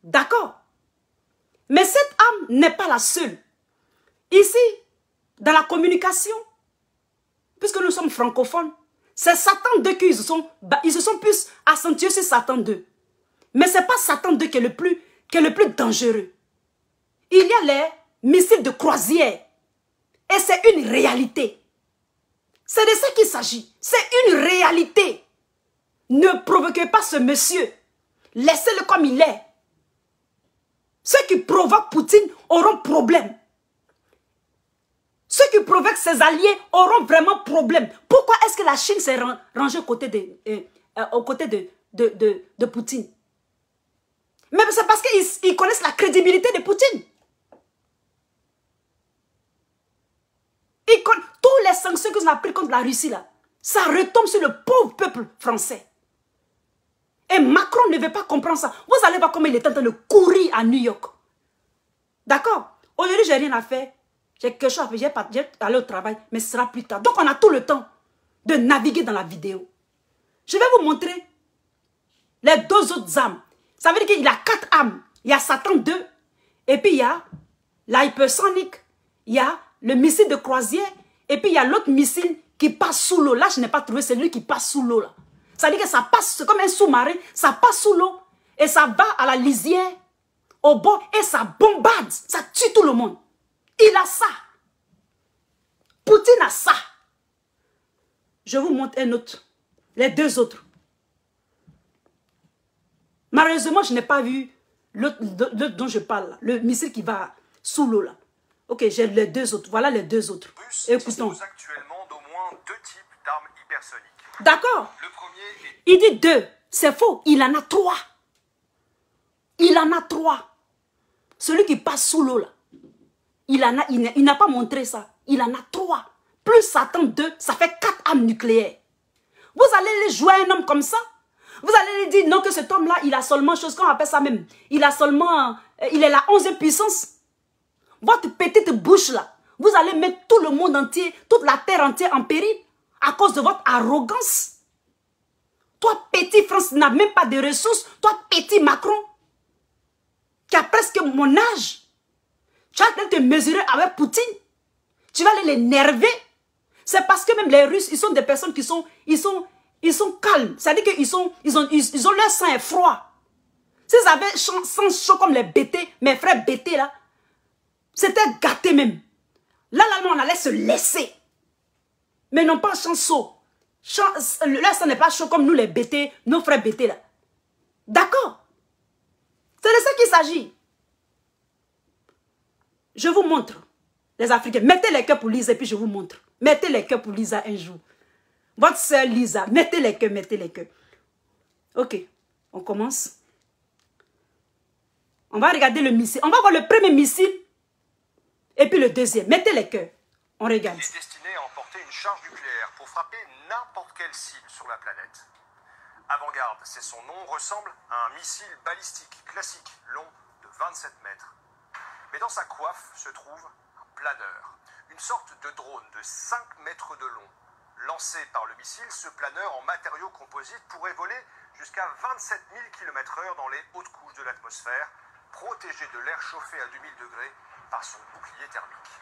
D'accord? Mais cette arme n'est pas la seule. Ici, dans la communication, puisque nous sommes francophones, c'est Satan 2 qu'ils se sont plus accentués sur Satan 2. Mais ce n'est pas Satan 2 qui est le plus dangereux. Il y a les missiles de croisière. Et c'est une réalité. C'est de ça qu'il s'agit. C'est une réalité. Ne provoquez pas ce monsieur. Laissez-le comme il est. Ceux qui provoquent Poutine auront problème. Ceux qui provoquent ses alliés auront vraiment problème. Pourquoi est-ce que la Chine s'est rangée aux côtés de Poutine? Mais c'est parce qu'ils connaissent la crédibilité de Poutine. Toutes les sanctions que nous avons prises contre la Russie, là, ça retombe sur le pauvre peuple français. Et Macron ne veut pas comprendre ça. Vous allez voir comment il est en train de courir à New York. D'accord? Aujourd'hui, je n'ai rien à faire. J'ai quelque chose à faire. J'ai allé au travail, mais ce sera plus tard. Donc, on a tout le temps de naviguer dans la vidéo. Je vais vous montrer les 2 autres armes. Ça veut dire qu'il y a 4 armes. Il y a Satan 2, et puis il y a l'hypersonique, il y a le missile de croisière, et puis il y a l'autre missile qui passe sous l'eau. Là, je n'ai pas trouvé celui qui passe sous l'eau. Ça veut dire que ça passe, c'est comme un sous-marin, ça passe sous l'eau. Et ça va à la lisière, au bord, et ça bombarde. Ça tue tout le monde. Il a ça. Poutine a ça. Je vous montre un autre. Les deux autres. Malheureusement, je n'ai pas vu l'autre dont je parle. Là, le missile qui va sous l'eau là. Ok, j'ai les deux autres. Voilà les deux autres. Écoutons. Actuellement d'au moins 2 types d'armes hypersoniques. D'accord. Le premier est... Il dit 2. C'est faux. Il en a 3. Il en a 3. Celui qui passe sous l'eau là. Il n'a pas montré ça. Il en a 3. Plus Satan 2, ça fait 4 armes nucléaires. Vous allez les jouer à un homme comme ça? Vous allez lui dire non que cet homme-là, il a seulement, chose qu'on appelle ça même, il est la 11e puissance. Votre petite bouche là, vous allez mettre tout le monde entier, toute la terre entière en péril à cause de votre arrogance. Toi, petit France, n'a même pas de ressources. Toi, petit Macron, qui a presque mon âge, tu vas te mesurer avec Poutine. Tu vas aller l'énerver. C'est parce que même les Russes, ils sont des personnes qui sont, ils sont calmes. C'est-à-dire qu'ils ont leur sang est froid. S'ils avaient sang chaud comme les BT, mes frères BT là, c'était gâté même. Là, on allait se laisser. Mais non pas sang chaud. Leur sang n'est pas chaud comme nous les BT, nos frères BT là. D'accord? C'est de ça qu'il s'agit. Je vous montre. Les Africains, mettez les cœurs pour Lisa et puis je vous montre. Mettez les cœurs pour Lisa un jour. Votre soeur Lisa, mettez les cœurs, mettez les cœurs. Ok, on commence. On va regarder le missile. On va voir le premier missile et puis le deuxième. Mettez les cœurs. On regarde. Il est destiné à emporter une charge nucléaire pour frapper n'importe quelle cible sur la planète. Avant-Garde, c'est son nom, ressemble à un missile balistique classique, long de 27 mètres. Mais dans sa coiffe se trouve un planeur, une sorte de drone de 5 mètres de long. Lancé par le missile, ce planeur en matériaux composites pourrait voler jusqu'à 27 000 km/h dans les hautes couches de l'atmosphère, protégé de l'air chauffé à 2000 degrés par son bouclier thermique.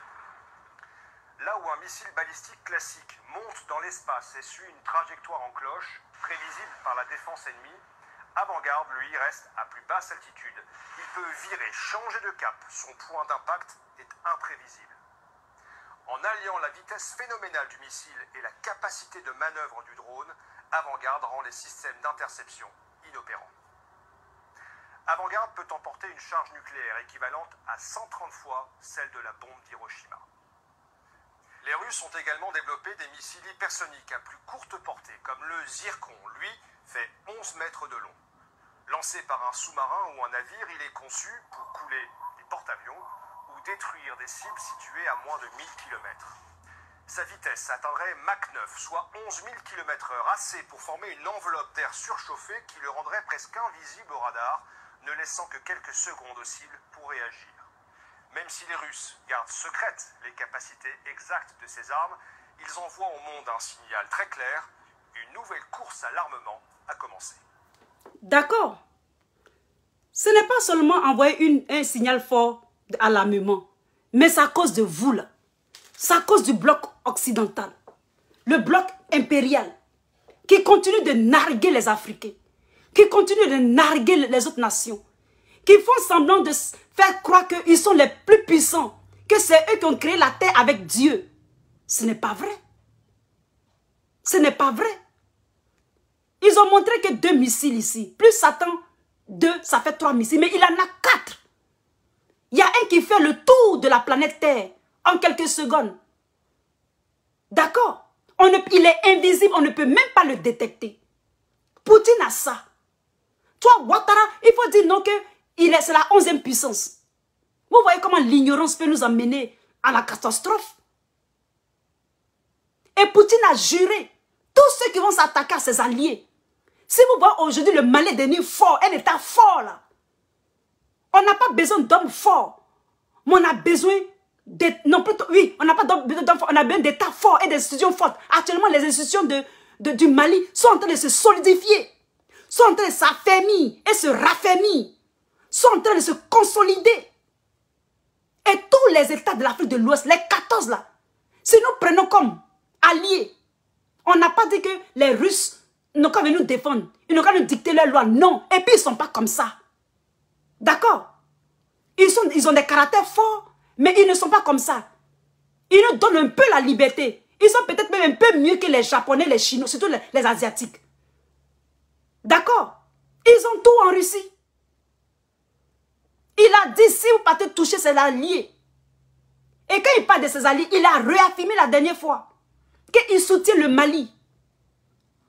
Là où un missile balistique classique monte dans l'espace et suit une trajectoire en cloche, prévisible par la défense ennemie, Avant-Garde, lui, reste à plus basse altitude. Il peut virer, changer de cap. Son point d'impact est imprévisible. En alliant la vitesse phénoménale du missile et la capacité de manœuvre du drone, Avant-Garde rend les systèmes d'interception inopérants. Avant-Garde peut emporter une charge nucléaire équivalente à 130 fois celle de la bombe d'Hiroshima. Les Russes ont également développé des missiles hypersoniques à plus courte portée, comme le Zircon. Lui fait 11 mètres de long. Lancé par un sous-marin ou un navire, il est conçu pour couler des porte-avions ou détruire des cibles situées à moins de 1000 km. Sa vitesse atteindrait Mach 9, soit 11 000 km/h, assez pour former une enveloppe d'air surchauffé qui le rendrait presque invisible au radar, ne laissant que quelques secondes aux cibles pour réagir. Même si les Russes gardent secrètes les capacités exactes de ces armes, ils envoient au monde un signal très clair, une nouvelle course à l'armement a commencé. D'accord. Ce n'est pas seulement envoyer un signal fort à l'armement, mais c'est à cause de vous là. C'est à cause du bloc occidental, le bloc impérial, qui continue de narguer les Africains, qui continue de narguer les autres nations, qui font semblant de faire croire qu'ils sont les plus puissants, que c'est eux qui ont créé la terre avec Dieu. Ce n'est pas vrai. Ce n'est pas vrai. Ils ont montré que 2 missiles ici. Plus Satan, 2, ça fait 3 missiles. Mais il en a 4. Il y a un qui fait le tour de la planète Terre en quelques secondes. D'accord? Il est invisible, on ne peut même pas le détecter. Poutine a ça. Toi, Ouattara, il faut dire non que c'est la 11e puissance. Vous voyez comment l'ignorance peut nous amener à la catastrophe? Et Poutine a juré, tous ceux qui vont s'attaquer à ses alliés, si vous voyez aujourd'hui le Mali devenu fort, un état fort là, on n'a pas besoin d'hommes forts, mais on a besoin on n'a pas besoin d'hommes forts, on a besoin d'états forts et d'institutions fortes. Actuellement, les institutions du Mali sont en train de se solidifier, sont en train de s'affermir et se raffermir, sont en train de se consolider. Et tous les États de l'Afrique de l'Ouest, les 14 là, si nous prenons comme alliés, on n'a pas dit que les Russes Ils n'ont qu'à venir nous défendre. Ils n'ont qu'à nous dicter leurs lois. Non. Et puis, ils ne sont pas comme ça. D'accord? Ils ont des caractères forts, mais ils ne sont pas comme ça. Ils nous donnent un peu la liberté. Ils sont peut-être même un peu mieux que les Japonais, les Chinois, surtout les Asiatiques. D'accord? Ils ont tout en Russie. Il a dit, si vous partez toucher ses alliés, et quand il parle de ses alliés, il a réaffirmé la dernière fois qu'il soutient le Mali.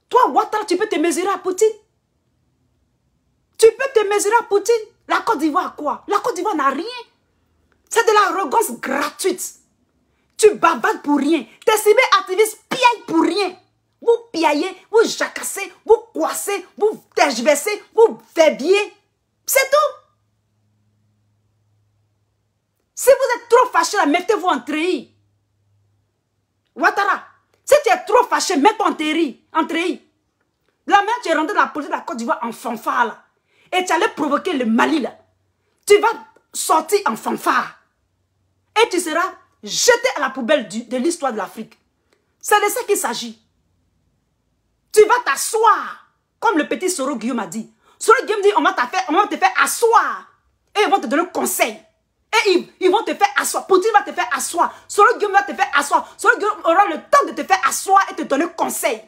Toi, Ouattara, tu peux te mesurer à Poutine? Tu peux te mesurer à Poutine? La Côte d'Ivoire a quoi? La Côte d'Ivoire n'a rien. C'est de l'arrogance gratuite. Tu bavardes pour rien. Tes cyberactivistes piaillent pour rien. Vous piaillez, vous jacassez, vous coincez, vous tergiversez, vous verbiez. C'est tout. Si vous êtes trop fâché, mettez-vous en treillis. Ouattara, si tu es trop fâché, mets-toi en treillis. La même tu es rentré dans la politique de la Côte d'Ivoire en fanfare là. Et tu allais provoquer le Mali là. Tu vas sortir en fanfare. Et tu seras jeté à la poubelle de l'histoire de l'Afrique. C'est de ça qu'il s'agit. Tu vas t'asseoir. Comme le petit Soro Guillaume a dit. Soro Guillaume dit, on va te faire asseoir. Et ils vont te donner conseil. Et ils vont te faire asseoir. Poutine va te faire asseoir. Soro Guillaume va te faire asseoir. Soro Guillaume aura le temps de te faire asseoir et te donner conseil.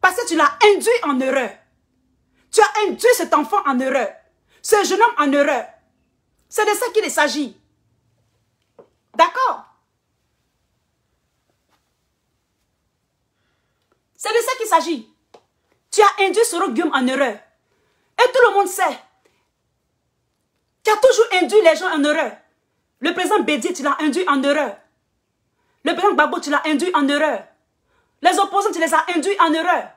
Parce que tu l'as induit en erreur. Tu as induit cet enfant en erreur. Ce jeune homme en erreur. C'est de ça qu'il s'agit. D'accord? C'est de ça qu'il s'agit. Tu as induit Soro Guillaume en erreur. Et tout le monde sait. Tu as toujours induit les gens en erreur. Le président Bédié, tu l'as induit en erreur. Le président Gbagbo, tu l'as induit en erreur. Les opposants, tu les as induits en erreur.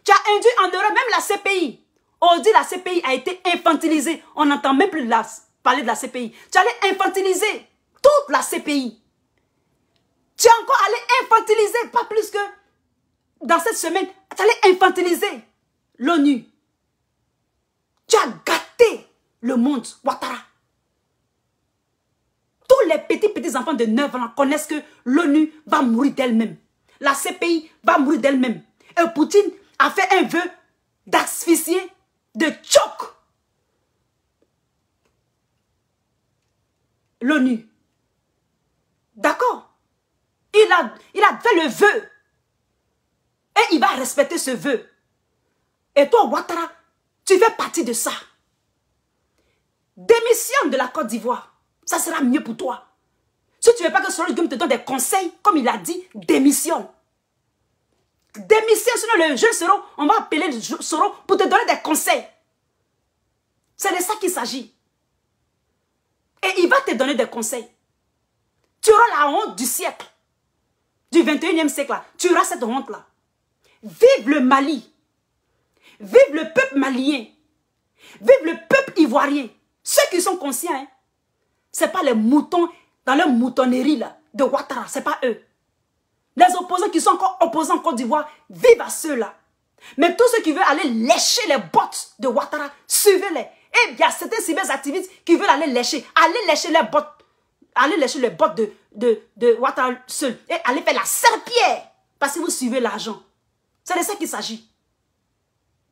Tu as induit en erreur même la CPI. On dit la CPI a été infantilisée. On n'entend même plus parler de la CPI. Tu allais infantiliser toute la CPI. Tu es encore allé infantiliser, pas plus que dans cette semaine, tu allais infantiliser l'ONU. Tu as gâté le monde, Ouattara. Tous les petits enfants de 9 ans connaissent que l'ONU va mourir d'elle-même. La CPI va mourir d'elle-même. Et Poutine a fait un vœu d'asphyxier, de choc l'ONU. D'accord? Il a fait le vœu. Et il va respecter ce vœu. Et toi, Ouattara, tu fais partie de ça. Démissionne de la Côte d'Ivoire. Ça sera mieux pour toi. Si tu ne veux pas que Soro Guillaume te donne des conseils, comme il a dit, démissionne. Démissionne, sinon le jeune Soro, on va appeler le Soro pour te donner des conseils. C'est de ça qu'il s'agit. Et il va te donner des conseils. Tu auras la honte du siècle. Du 21e siècle là. Tu auras cette honte là. Vive le Mali. Vive le peuple malien. Vive le peuple ivoirien. Ceux qui sont conscients, hein, ce n'est pas les moutons dans leur moutonnerie là, de Ouattara, ce n'est pas eux. Les opposants qui sont encore opposants en Côte d'Ivoire, vivent à ceux-là. Mais tous ceux qui veulent aller lécher les bottes de Ouattara, suivez-les. Et il y a certains cyberactivistes qui veulent aller lécher. Allez lécher les bottes. Allez lécher les bottes de Ouattara seul. Et allez faire la serpillère. Parce que vous suivez l'argent. C'est de ça qu'il s'agit.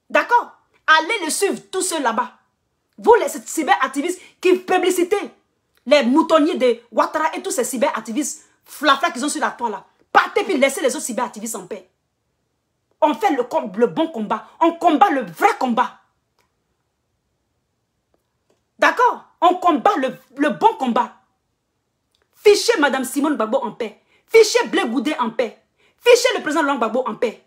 D'accord? Allez le suivre, tous ceux là-bas. Vous, les cyberactivistes qui publicité les moutonniers de Ouattara et tous ces cyberactivistes flafla qui sont sur la toile là. Partez puis laissez les autres cyberactivistes en paix. On fait le bon combat. On combat le vrai combat. D'accord? On combat le bon combat. Fichez Madame Simone Gbagbo en paix. Fichez Blé Goudé en paix. Fichez le président Laurent Gbagbo en paix.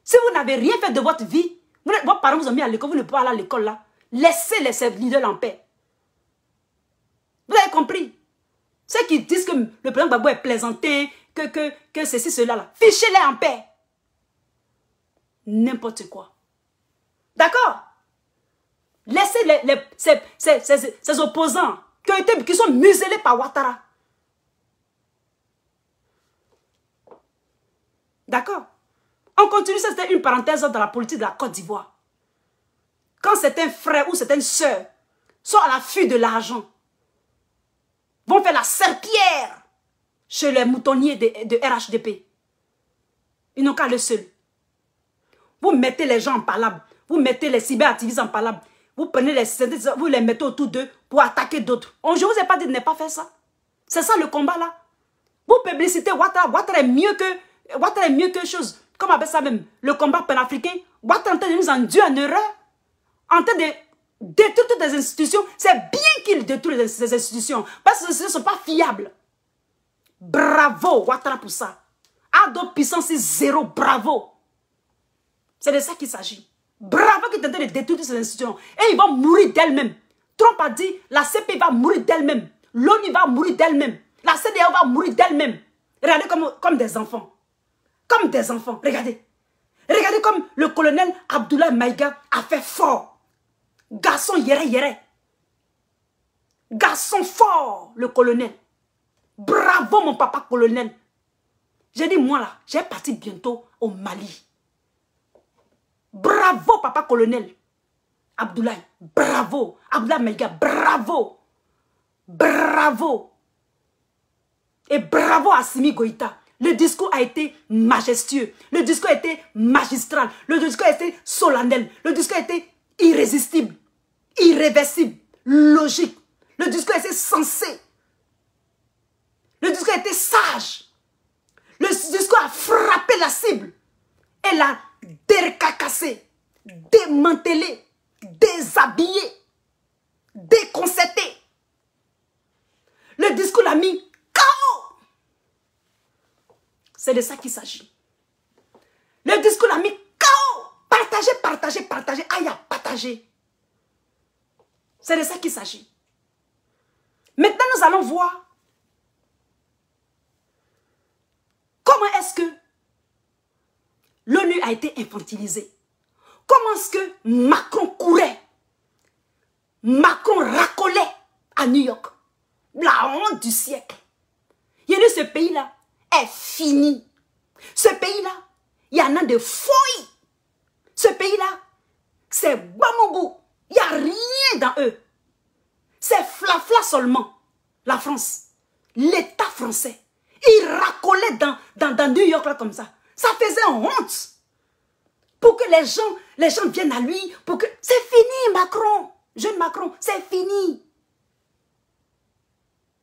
Si vous n'avez rien fait de votre vie, vos parents vous ont mis à l'école, vous ne pouvez pas aller à l'école là. Laissez les leaders en paix. Vous avez compris? Ceux qui disent que le président Gbagbo est plaisantin, que ceci, cela là. Fichez-les en paix. N'importe quoi. D'accord? Laissez ces opposants qui sont muselés par Ouattara. D'accord? On continue, c'était une parenthèse dans la politique de la Côte d'Ivoire. Quand certains frères ou certaines sœurs sont à l'affût de l'argent, vont faire la serpillère chez les moutonniers de RHDP. Ils n'ont qu'à le seul. Vous mettez les gens en palabre. Vous mettez les cyberactivistes en palabre. Vous prenez vous les mettez autour d'eux pour attaquer d'autres. Je ne vous ai pas dit de ne pas faire ça. C'est ça le combat là. Vous publicitez Ouattara. Ouattara est mieux que chose. Comme avec ça même, le combat panafricain. Ouattara est en train de nous induire en erreur. En train de détruire toutes les institutions. C'est bien qu'il détruise ces institutions. Parce que ces institutions ne sont pas fiables. Bravo Ouattara pour ça. Ado puissance 0, bravo. C'est de ça qu'il s'agit. Bravo qu'il est en train de détruire ces institutions. Et ils vont mourir d'elles-mêmes. Trump a dit, la CPI va mourir d'elle-même. L'ONU va mourir d'elle-même. La CEDEAO va mourir d'elle-même. Regardez comme des enfants. Comme des enfants. Regardez. Regardez comme le colonel Abdoulaye Maïga a fait fort. Garçon yéré. Garçon fort, le colonel. Bravo mon papa colonel. J'ai dit moi là, j'ai parti bientôt au Mali. Bravo papa colonel. Abdoulaye, bravo. Abdoulaye Maïga, bravo. Bravo. Et bravo à Assimi Goïta. Le discours a été majestueux. Le discours a été magistral. Le discours a été solennel. Le discours a été irrésistible, irréversible, logique. Le discours a été sensé. Le discours a été sage. Le discours a frappé la cible. Et l'a décacassé, démantelé, déshabillé, déconcerté. Le discours l'a mis KO. C'est de ça qu'il s'agit. Le discours l'a mis KO. Partagez. Aïe, partagez. C'est de ça qu'il s'agit. Maintenant, nous allons voir comment est-ce que l'ONU a été infantilisée. Comment est-ce que Macron courait? Macron racolait à New York. La honte du siècle. Il y a ce pays-là est fini. Ce pays-là, il y en a de fouilles. Ce pays-là, c'est Bamobou. Il n'y a rien dans eux. C'est flafla seulement. La France, l'État français. Il racolait dans New York là comme ça. Ça faisait honte. Pour que les gens viennent à lui. Pour que c'est fini Macron. Jeune Macron, c'est fini.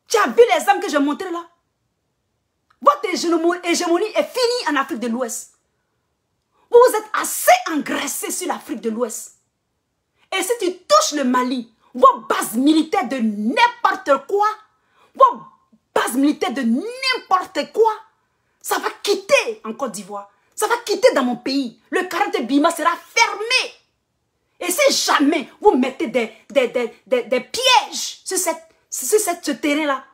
Tu as vu les armes que j'ai montrées là? Votre hégémonie est finie en Afrique de l'Ouest. Vous êtes assez engraissés sur l'Afrique de l'Ouest. Et si tu touches le Mali, vos bases militaires de n'importe quoi, vos bases militaires de n'importe quoi, ça va quitter en Côte d'Ivoire. Ça va quitter dans mon pays. Le 40 Bima sera fermé. Et si jamais vous mettez des pièges sur ce terrain-là,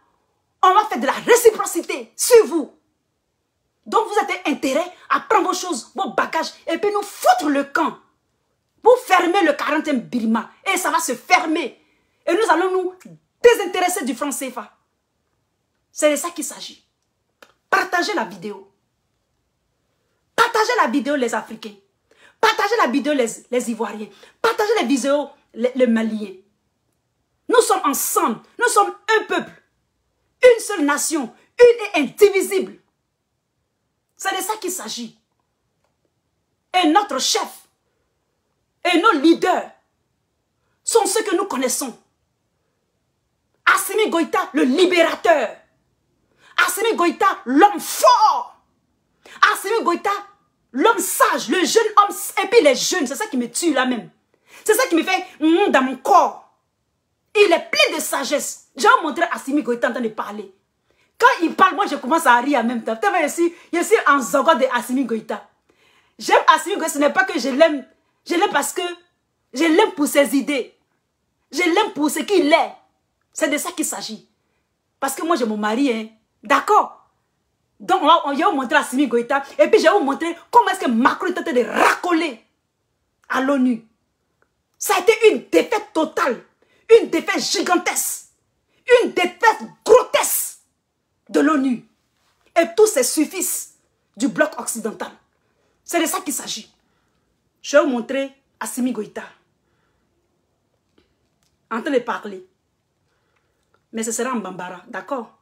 on va faire de la réciprocité sur vous. Donc vous avez intérêt à prendre vos choses, vos bagages, et puis nous foutre le camp. Vous fermez le 40e Birma, et ça va se fermer. Et nous allons nous désintéresser du franc CFA. C'est de ça qu'il s'agit. Partagez la vidéo. Partagez la vidéo les Africains. Partagez la vidéo les Ivoiriens. Partagez la vidéo les Maliens. Nous sommes ensemble. Nous sommes un peuple. Une seule nation. Une et indivisible. C'est de ça qu'il s'agit. Et notre chef et nos leaders sont ceux que nous connaissons. Assimi Goïta, le libérateur. Assimi Goïta, l'homme fort. Assimi Goïta, l'homme sage, le jeune homme. Et puis les jeunes, c'est ça qui me tue là même. C'est ça qui me fait dans mon corps. Il est plein de sagesse. J'ai montré Assimi Goïta en train de parler. Quand il parle, moi je commence à rire en même temps. Je suis en zogo de Assimi Goïta. J'aime Assimi Goïta, ce n'est pas que je l'aime. Je l'aime parce que je l'aime pour ses idées. Je l'aime pour ce qu'il est. C'est de ça qu'il s'agit. Parce que moi j'ai mon mari, hein. D'accord? Donc je vais vous montrer Assimi Goïta. Et puis je vais vous montrer comment est-ce que Macron est en train de racoler à l'ONU. Ça a été une défaite totale. Une défaite gigantesque. Une défaite grotesque de l'ONU. Et tous ces suffices du bloc occidental. C'est de ça qu'il s'agit. Je vais vous montrer Assimi Goïta en train de parler. Mais ce sera en Bambara, d'accord?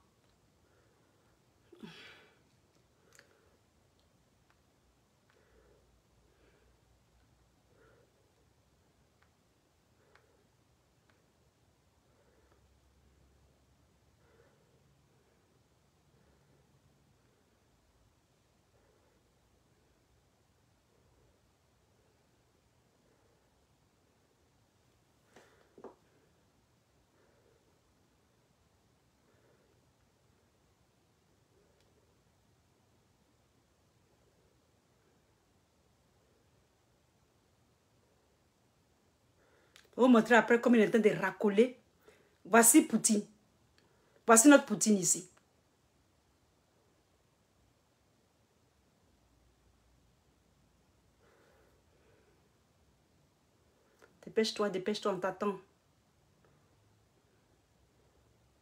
On va vous montrer après comment il est en train de racoler. Voici Poutine. Voici notre Poutine ici. Dépêche-toi, on t'attend.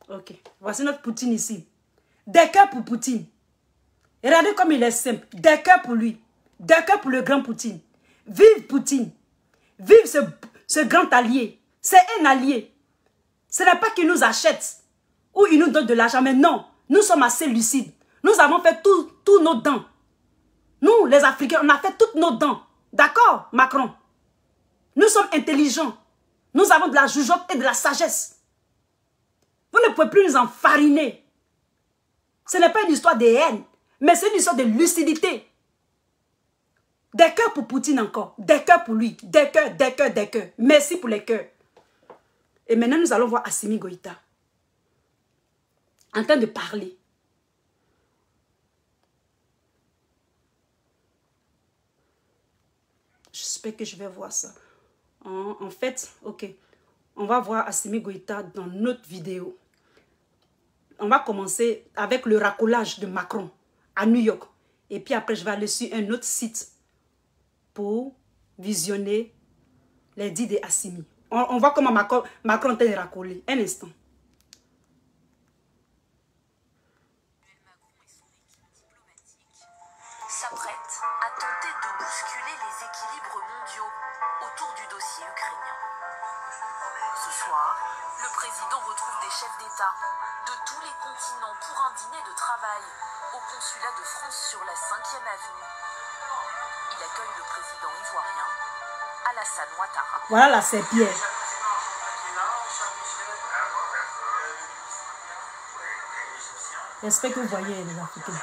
Ok, voici notre Poutine ici. Des cœurs pour Poutine. Regardez comme il est simple. Des cœurs pour lui. Des cœurs pour le grand Poutine. Vive Poutine. Vive ce grand allié. C'est un allié. Ce n'est pas qu'il nous achète ou il nous donne de l'argent, mais non. Nous sommes assez lucides. Nous avons fait tous nos dents. Nous, les Africains, on a fait toutes nos dents. D'accord, Macron? Nous sommes intelligents. Nous avons de la jugeote et de la sagesse. Vous ne pouvez plus nous enfariner. Ce n'est pas une histoire de haine, mais c'est une histoire de lucidité. Des cœurs pour Poutine encore. Des cœurs pour lui. Des cœurs, des cœurs, des cœurs. Merci pour les cœurs. Et maintenant, nous allons voir Assimi Goïta. En train de parler. J'espère que je vais voir ça. En fait, ok. On va voir Assimi Goïta dans notre vidéo. On va commencer avec le racolage de Macron à New York. Et puis après, je vais aller sur un autre site pour visionner les dits de Assimi. On voit comment Macron est en train de racoler. Un instant. S'apprête à tenter de bousculer les équilibres mondiaux autour du dossier ukrainien. Ce soir, le président retrouve des chefs d'État de tous les continents pour un dîner de travail au consulat de France sur la 5e avenue. Il accueille le président ivoirien, Alassane Ouattara. Voilà la serpillère. J'espère que vous voyez les Africains.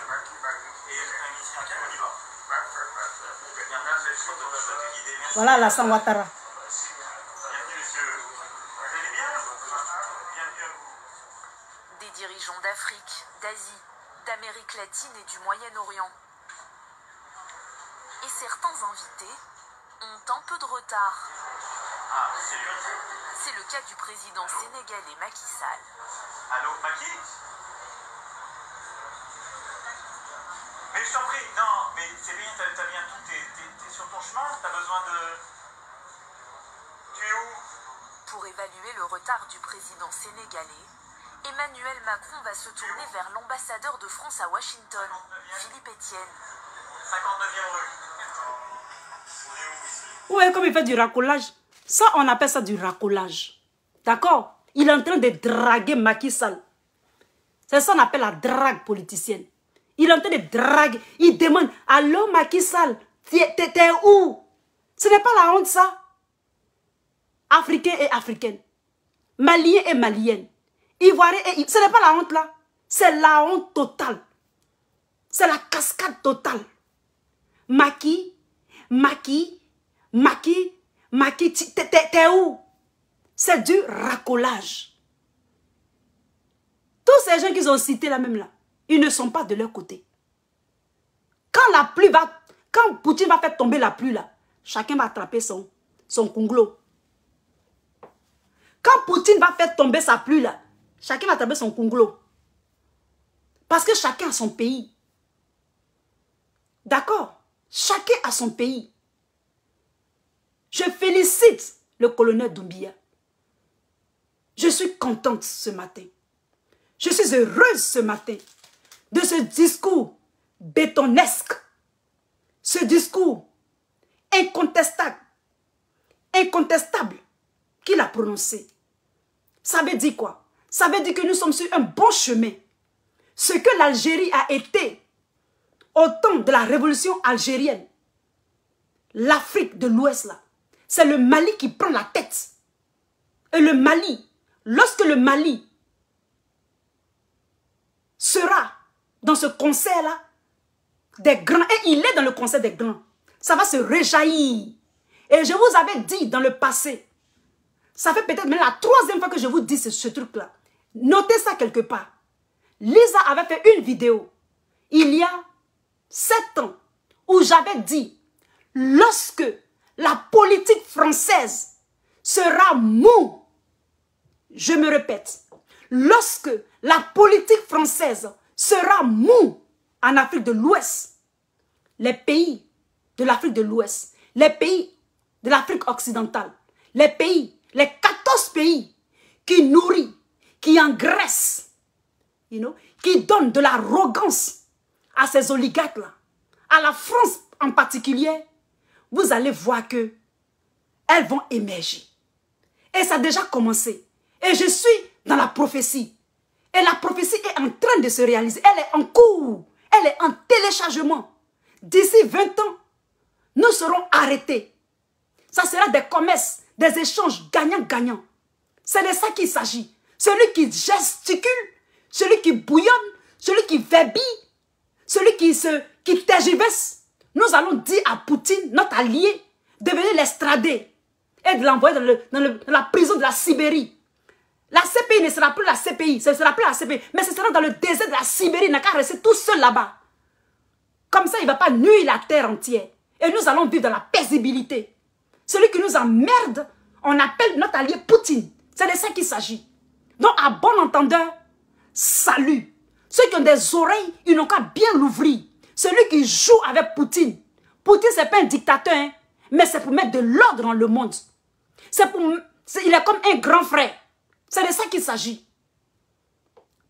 Voilà Alassane Ouattara. Des dirigeants d'Afrique, d'Asie, d'Amérique latine et du Moyen-Orient. Et certains invités ont un peu de retard. C'est le cas du président sénégalais Macky Sall. Allô, Macky? Mais je t'en prie, non, mais c'est bien, t'as bien tout, t'es sur ton chemin, t'as besoin de... Tu es où? Pour évaluer le retard du président sénégalais, Emmanuel Macron va se tourner vers l'ambassadeur de France à Washington, Philippe Etienne. 59e rue. Vous voyez comme il fait du racolage? Ça, on appelle ça du racolage. D'accord? Il est en train de draguer Macky Sall. C'est ça qu'on appelle la drague politicienne. Il est en train de draguer. Il demande, allô Macky Sall, t'es où? Ce n'est pas la honte ça? Africain et africaine. Malien et malienne. Ivoirien et... Ce n'est pas la honte là. C'est la honte totale. C'est la cascade totale. Macky, t'es où? C'est du racolage. Tous ces gens qu'ils ont cités là même là, ils ne sont pas de leur côté. Quand la pluie va, quand Poutine va faire tomber la pluie là, chacun va attraper son conglo. Quand Poutine va faire tomber sa pluie là, chacun va attraper son conglo. Parce que chacun a son pays. D'accord? Chacun a son pays. Je félicite le colonel Doumbia. Je suis contente ce matin. Je suis heureuse ce matin de ce discours bétonesque. Ce discours incontestable qu'il a prononcé. Ça veut dire quoi? Ça veut dire que nous sommes sur un bon chemin. Ce que l'Algérie a été au temps de la révolution algérienne, l'Afrique de l'Ouest là, c'est le Mali qui prend la tête. Et le Mali, lorsque le Mali sera dans ce concert-là, des grands, et il est dans le concert des grands, ça va se réjaillir. Et je vous avais dit dans le passé, ça fait peut-être même la 3e fois que je vous dis ce truc-là. Notez ça quelque part. Lisa avait fait une vidéo, il y a 7 ans, où j'avais dit, lorsque la politique française sera mou. Je me répète, lorsque la politique française sera mou en Afrique de l'Ouest, les pays de l'Afrique de l'Ouest, les pays de l'Afrique occidentale, les 14 pays qui nourrissent, qui engraissent, qui donnent de l'arrogance à ces oligarques-là, à la France en particulier, vous allez voir que elles vont émerger. Et ça a déjà commencé. Et je suis dans la prophétie. Et la prophétie est en train de se réaliser. Elle est en cours. Elle est en téléchargement. D'ici 20 ans, nous serons arrêtés. Ça sera des commerces, des échanges gagnants-gagnants. C'est de ça qu'il s'agit. Celui qui gesticule, celui qui bouillonne, celui qui verbille, celui qui tergiverse. Nous allons dire à Poutine, notre allié, de venir l'extrader et de l'envoyer dans la prison de la Sibérie. La CPI ne sera plus la CPI, ce ne sera plus la CPI, mais ce sera dans le désert de la Sibérie. Il n'a qu'à rester tout seul là-bas. Comme ça, il ne va pas nuire la terre entière. Et nous allons vivre dans la paisibilité. Celui qui nous emmerde, on appelle notre allié Poutine. C'est de ça qu'il s'agit. Donc, à bon entendeur, salut. Ceux qui ont des oreilles, ils n'ont qu'à bien l'ouvrir. Celui qui joue avec Poutine. Poutine, ce n'est pas un dictateur, hein, mais c'est pour mettre de l'ordre dans le monde. Il est comme un grand frère. C'est de ça qu'il s'agit.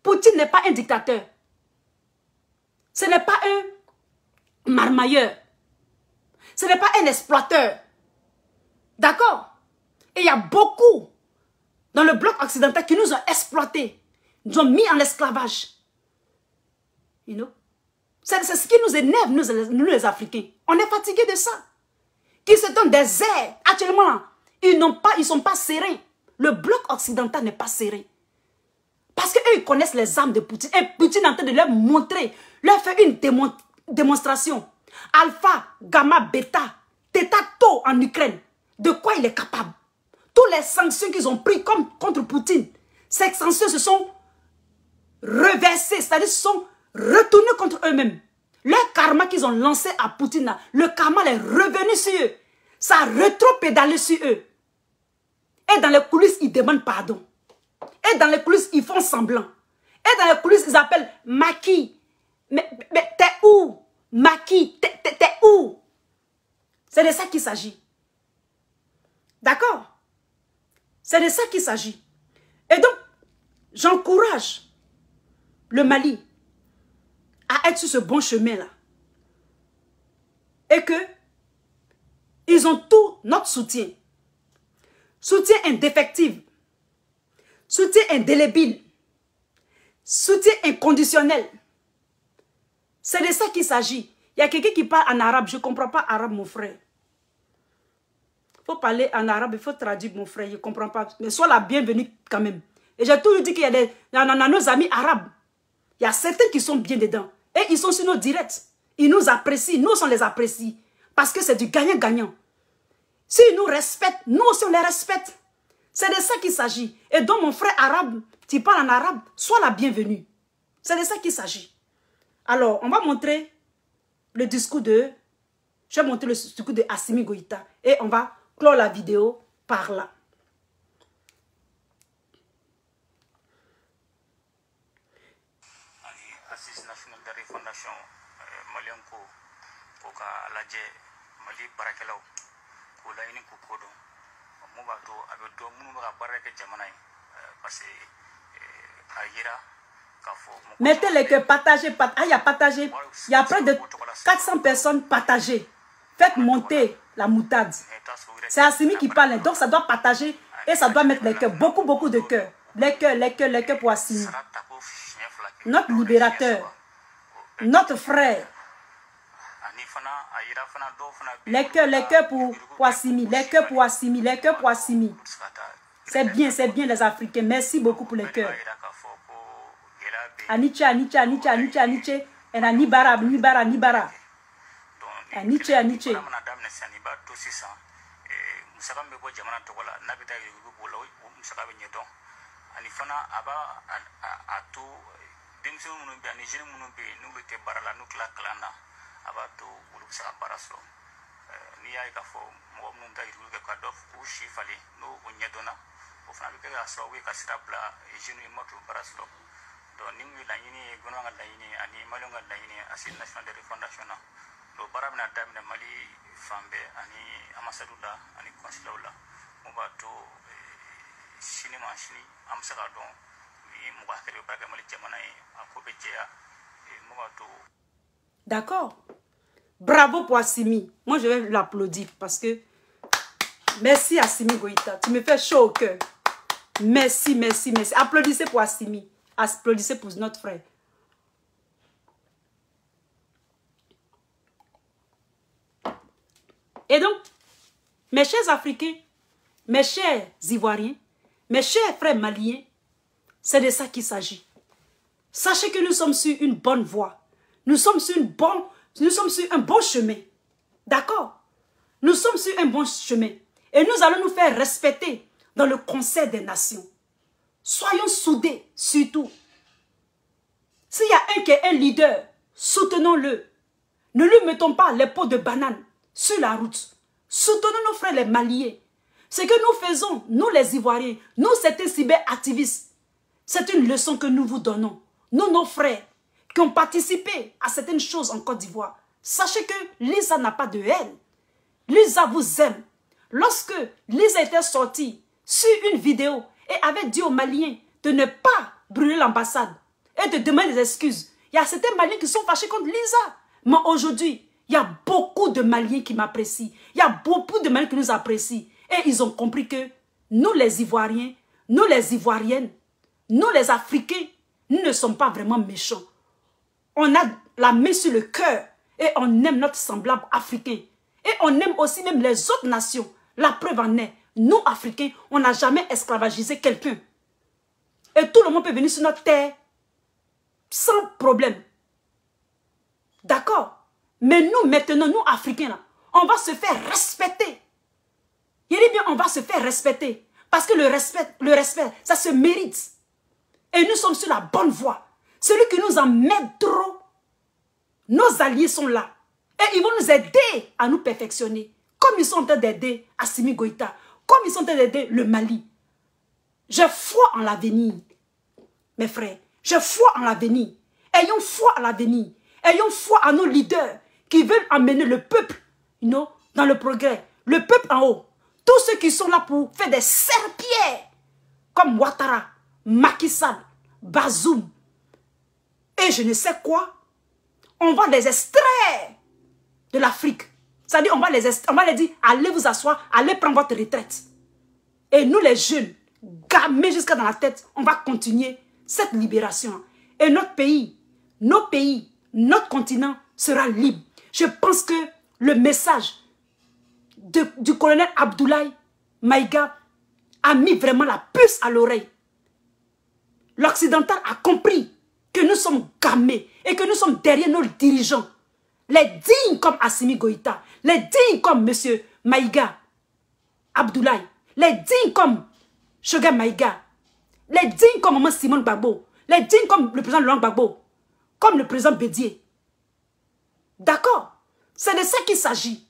Poutine n'est pas un dictateur. Ce n'est pas un marmailleur. Ce n'est pas un exploiteur. D'accord? Et il y a beaucoup dans le bloc occidental qui nous ont exploités, nous ont mis en esclavage. C'est ce qui nous énerve, nous les Africains. On est fatigués de ça. Qui se donnent des airs. Actuellement, ils ne sont pas sereins. Le bloc occidental n'est pas serré. Parce qu'eux, ils connaissent les armes de Poutine. Et Poutine est en train de leur montrer, leur faire une démonstration. Alpha, gamma, bêta, theta, tau en Ukraine. De quoi il est capable? Toutes les sanctions qu'ils ont prises contre Poutine, ces sanctions se sont reversées, c'est-à-dire se sont retournées contre eux-mêmes. Le karma qu'ils ont lancé à Poutine, là, le karma est revenu sur eux. Ça a rétro-pédalé sur eux. Et dans les coulisses, ils demandent pardon. Et dans les coulisses, ils font semblant. Et dans les coulisses, ils appellent Maki. Mais t'es où? Maki, t'es où? C'est de ça qu'il s'agit. D'accord? C'est de ça qu'il s'agit. Et donc, j'encourage le Mali à être sur ce bon chemin-là. Et que ils ont tout notre soutien. Soutien indéfectible. Soutien indélébile. Soutien inconditionnel. C'est de ça qu'il s'agit. Il y a quelqu'un qui parle en arabe. Je ne comprends pas arabe, mon frère. Il faut parler en arabe, il faut traduire, mon frère. Je ne comprends pas. Mais sois la bienvenue quand même. Et j'ai toujours dit qu'il y a nos amis arabes. Il y a certains qui sont bien dedans. Et ils sont sur nos directs. Ils nous apprécient. Nous, on les apprécie. Parce que c'est du gagnant-gagnant. S'ils nous respectent, nous aussi on les respecte. C'est de ça qu'il s'agit. Et donc mon frère arabe, tu parles en arabe, sois la bienvenue. C'est de ça qu'il s'agit. Alors, on va montrer le discours de... Je vais montrer le discours de Assimi Goïta. Et on va clore la vidéo par là. Assise nationale de refondation Malien ko ka lajɛ Mali baarakɛlaw ko laɲini ko kodɔn mun b'a to a bɛ dɔn minnu bɛ ka baara kɛ jamana ye parce que a yira k'a fɔ. Mettez les cœurs, partagez, il y a partagé. Il y a près de 400 personnes partagées. Faites monter la moutarde. C'est Assimi qui parle, donc ça doit partager et ça doit mettre les cœurs, beaucoup de cœurs. Les cœurs pour Assimi. Notre libérateur, notre frère. Les cœurs pour Assimi, les cœurs pour Assimi, les cœurs pour Assimi. C'est bien les Africains. Merci beaucoup pour les cœurs. Aniche, et Nibara. Aniche. Ani fana aba ato denmisɛnninw minnu bɛ ani jeunes minnu bɛ n'u bɛ tɛ baara la n'u tila kalan na a b'a to olu bɛ se ka baara sɔrɔ n'i y'a ye k'a fɔ mɔgɔ minnu dayirimɛw kɛ ka dɔ k'u si falen n'o o ɲɛdɔnna o fana bɛ kɛ ka sababu ye ka sira bila jeunes ye moto baara sɔrɔ donc ni mun ye laɲini ye gouvernement ka laɲini ani maliyɛnw ka laɲini Assise nationale de refondation na donc baara bɛna daminɛ Mali fan bɛɛ ani ambassades la ani consulates la mun b'a to sini ma sini an bɛ se k'a dɔn ni mɔgɔ hakɛ bɛ baara kɛ Mali jamana ye a ko bɛ jɛya mun b'a to. D'accord. Bravo pour Assimi. Moi, je vais l'applaudir parce que... Merci Assimi Goïta. Tu me fais chaud au cœur. Merci, merci, merci. Applaudissez pour Assimi. Applaudissez pour notre frère. Et donc, mes chers Africains, mes chers Ivoiriens, mes chers frères maliens, c'est de ça qu'il s'agit. Sachez que nous sommes sur une bonne voie. Nous sommes sur un bon chemin. D'accord? Nous sommes sur un bon chemin. Et nous allons nous faire respecter dans le Conseil des Nations. Soyons soudés, surtout. S'il y a un qui est un leader, soutenons-le. Ne lui mettons pas les pots de banane sur la route. Soutenons nos frères les Maliens. Ce que nous faisons, nous les Ivoiriens, nous certains cyberactivistes, c'est une leçon que nous vous donnons. Nous, nos frères, qui ont participé à certaines choses en Côte d'Ivoire. Sachez que Lisa n'a pas de haine. Lisa vous aime. Lorsque Lisa était sortie sur une vidéo et avait dit aux Maliens de ne pas brûler l'ambassade et de demander des excuses, il y a certains Maliens qui sont fâchés contre Lisa. Mais aujourd'hui, il y a beaucoup de Maliens qui m'apprécient. Il y a beaucoup de Maliens qui nous apprécient. Et ils ont compris que nous les Ivoiriens, nous les Ivoiriennes, nous les Africains, nous ne sommes pas vraiment méchants. On a la main sur le cœur et on aime notre semblable africain. Et on aime aussi même les autres nations. La preuve en est, nous Africains, on n'a jamais esclavagisé quelqu'un. Et tout le monde peut venir sur notre terre sans problème. D'accord? Mais nous maintenant, nous Africains, là, on va se faire respecter. Il dit bien, on va se faire respecter. Parce que le respect, ça se mérite. Et nous sommes sur la bonne voie. Celui qui nous en met trop, nos alliés sont là. Et ils vont nous aider à nous perfectionner. Comme ils sont en train d'aider Assimi Goïta. Comme ils sont en train d'aider le Mali. J'ai foi en l'avenir. Mes frères, j'ai foi en l'avenir. Ayons foi en l'avenir. Ayons foi à nos leaders qui veulent amener le peuple dans le progrès. Le peuple en haut. Tous ceux qui sont là pour faire des serpillères comme Ouattara, Macky Sall, Bazoum et je ne sais quoi, on va les extraire de l'Afrique. C'est-à-dire, on va les dire, allez vous asseoir, allez prendre votre retraite. Et nous les jeunes, gamés jusqu'à dans la tête, on va continuer cette libération. Et notre pays, nos pays, notre continent sera libre. Je pense que le message du colonel Abdoulaye Maïga a mis vraiment la puce à l'oreille. L'occidental a compris que nous sommes gamés et que nous sommes derrière nos dirigeants. Les dignes comme Assimi Goïta, les dignes comme M. Maïga Abdoulaye, les dignes comme Choguel Maïga, les dignes comme Maman Simone Gbagbo, les dignes comme le président Laurent Gbagbo, comme le président Bédié. D'accord? C'est de ça qu'il s'agit.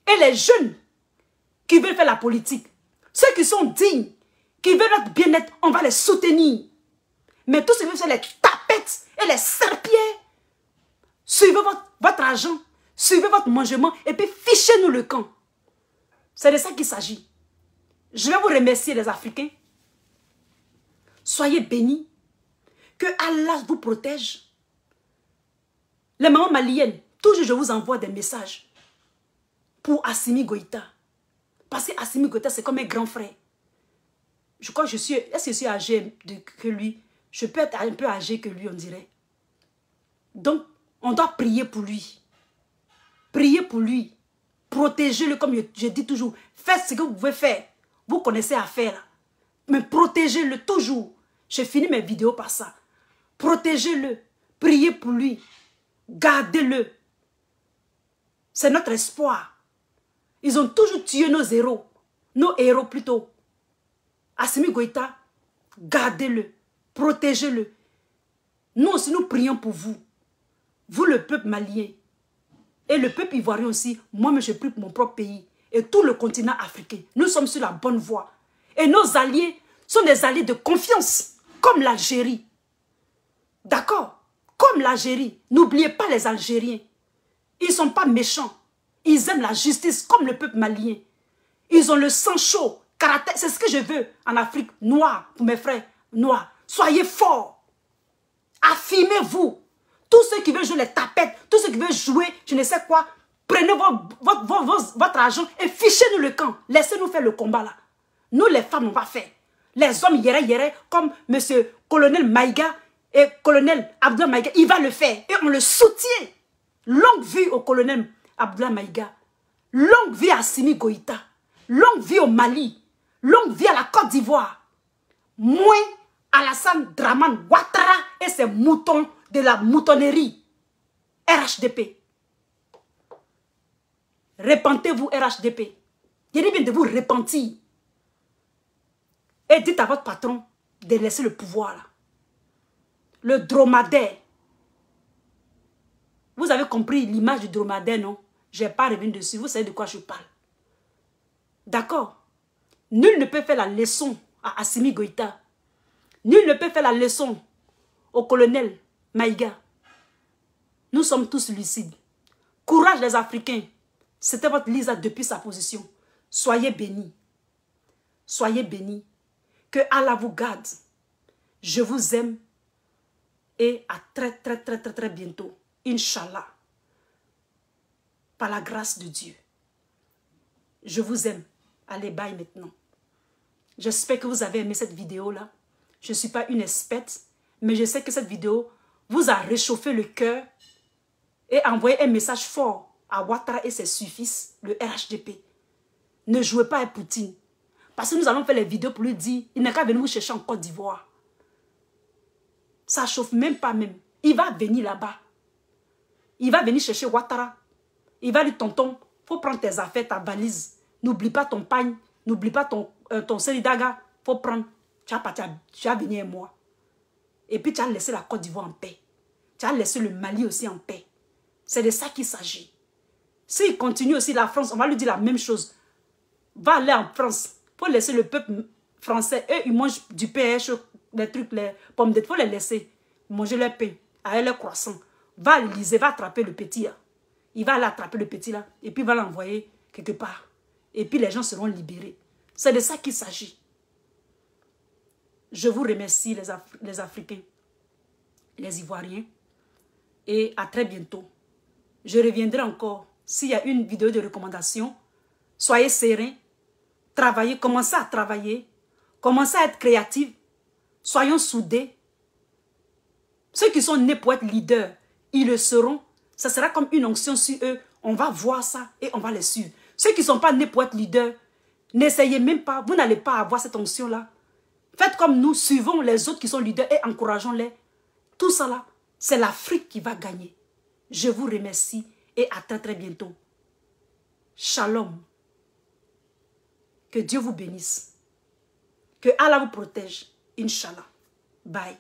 Et les jeunes qui veulent faire la politique, ceux qui sont dignes, qui veulent notre bien-être, on va les soutenir. Mais tous ceux qui veulent faire les tapettes et les serpillères, suivez votre argent, suivez votre mangement et puis fichez-nous le camp. C'est de ça qu'il s'agit. Je vais vous remercier les Africains. Soyez bénis. Que Allah vous protège. Les mamans maliennes, toujours je vous envoie des messages pour Assimi Goïta. Parce que Assimi Goïta, c'est comme un grand frère. Je crois que est-ce que je suis âgé que lui? Je peux être un peu âgé que lui, on dirait. Donc, on doit prier pour lui. Priez pour lui. Protégez-le, comme je dis toujours. Faites ce que vous pouvez faire. Vous connaissez à faire. Mais protégez-le toujours. Je finis mes vidéos par ça. Protégez-le. Priez pour lui. Gardez-le. C'est notre espoir. Ils ont toujours tué nos héros. Nos héros plutôt. Assimi Goïta, gardez-le. Protégez-le. Nous aussi, nous prions pour vous. Vous, le peuple malien. Et le peuple ivoirien aussi, moi-même je prie pour mon propre pays et tout le continent africain. Nous sommes sur la bonne voie. Et nos alliés sont des alliés de confiance, comme l'Algérie. D'accord? Comme l'Algérie. N'oubliez pas les Algériens. Ils ne sont pas méchants. Ils aiment la justice comme le peuple malien. Ils ont le sang chaud. C'est ce que je veux en Afrique noire, pour mes frères noirs. Soyez forts. Affirmez-vous. Tous ceux qui veulent jouer les tapettes, tous ceux qui veulent jouer, je ne sais quoi, prenez votre argent et fichez-nous le camp. Laissez-nous faire le combat là. Nous les femmes, on va faire. Les hommes yéré, comme monsieur colonel Maïga et colonel Abdoulaye Maïga, il va le faire. Et on le soutient. Longue vie au colonel Abdoulaye Maïga. Longue vie à Assimi Goïta. Longue vie au Mali. Longue vie à la Côte d'Ivoire. Moins Alassane Dramane Ouattara et ses moutons de la moutonnerie. RHDP. Repentez-vous, RHDP. Il est bien de vous repentir. Et dites à votre patron de laisser le pouvoir là. Le dromadaire. Vous avez compris l'image du dromadaire, non? Je n'ai pas revenu dessus. Vous savez de quoi je parle. D'accord? Nul ne peut faire la leçon à Assimi Goïta. Nul ne peut faire la leçon au colonel Maïga. Nous sommes tous lucides. Courage les Africains. C'était votre Lisa depuis sa position. Soyez bénis. Soyez bénis. Que Allah vous garde. Je vous aime. Et à très bientôt. Inch'Allah. Par la grâce de Dieu. Je vous aime. Allez, bye maintenant. J'espère que vous avez aimé cette vidéo-là. Je ne suis pas une experte, mais je sais que cette vidéo vous a réchauffé le cœur et envoyé un message fort à Ouattara et ses suffices, le RHDP. Ne jouez pas avec Poutine. Parce que nous allons faire les vidéos pour lui dire, il n'a qu'à venir vous chercher en Côte d'Ivoire. Ça chauffe même pas même. Il va venir là-bas. Il va venir chercher Ouattara. Il va dire, tonton, il faut prendre tes affaires, ta valise. N'oublie pas ton pagne. N'oublie pas ton Seridaga. Il faut prendre. Tu vas venir avec moi. Et puis tu as laissé la Côte d'Ivoire en paix. Tu as laissé le Mali aussi en paix. C'est de ça qu'il s'agit. S'il continue aussi la France, on va lui dire la même chose. Va aller en France. Il faut laisser le peuple français. Eux, ils mangent du pain, les trucs, les pommes de terre. Il faut les laisser manger leur pain, avec leur croissant. Va à l'Élysée, va attraper le petit là. Il va aller attraper le petit là. Et puis il va l'envoyer quelque part. Et puis les gens seront libérés. C'est de ça qu'il s'agit. Je vous remercie les Africains, les Ivoiriens. Et à très bientôt. Je reviendrai encore. S'il y a une vidéo de recommandation, soyez sereins. Travaillez, commencez à travailler. Commencez à être créatifs. Soyons soudés. Ceux qui sont nés pour être leaders, ils le seront. Ça sera comme une onction sur eux. On va voir ça et on va les suivre. Ceux qui ne sont pas nés pour être leaders, n'essayez même pas. Vous n'allez pas avoir cette onction-là. Faites comme nous, suivons les autres qui sont leaders et encourageons-les. Tout ça là, c'est l'Afrique qui va gagner. Je vous remercie et à très bientôt. Shalom. Que Dieu vous bénisse. Que Allah vous protège. Inch'Allah. Bye.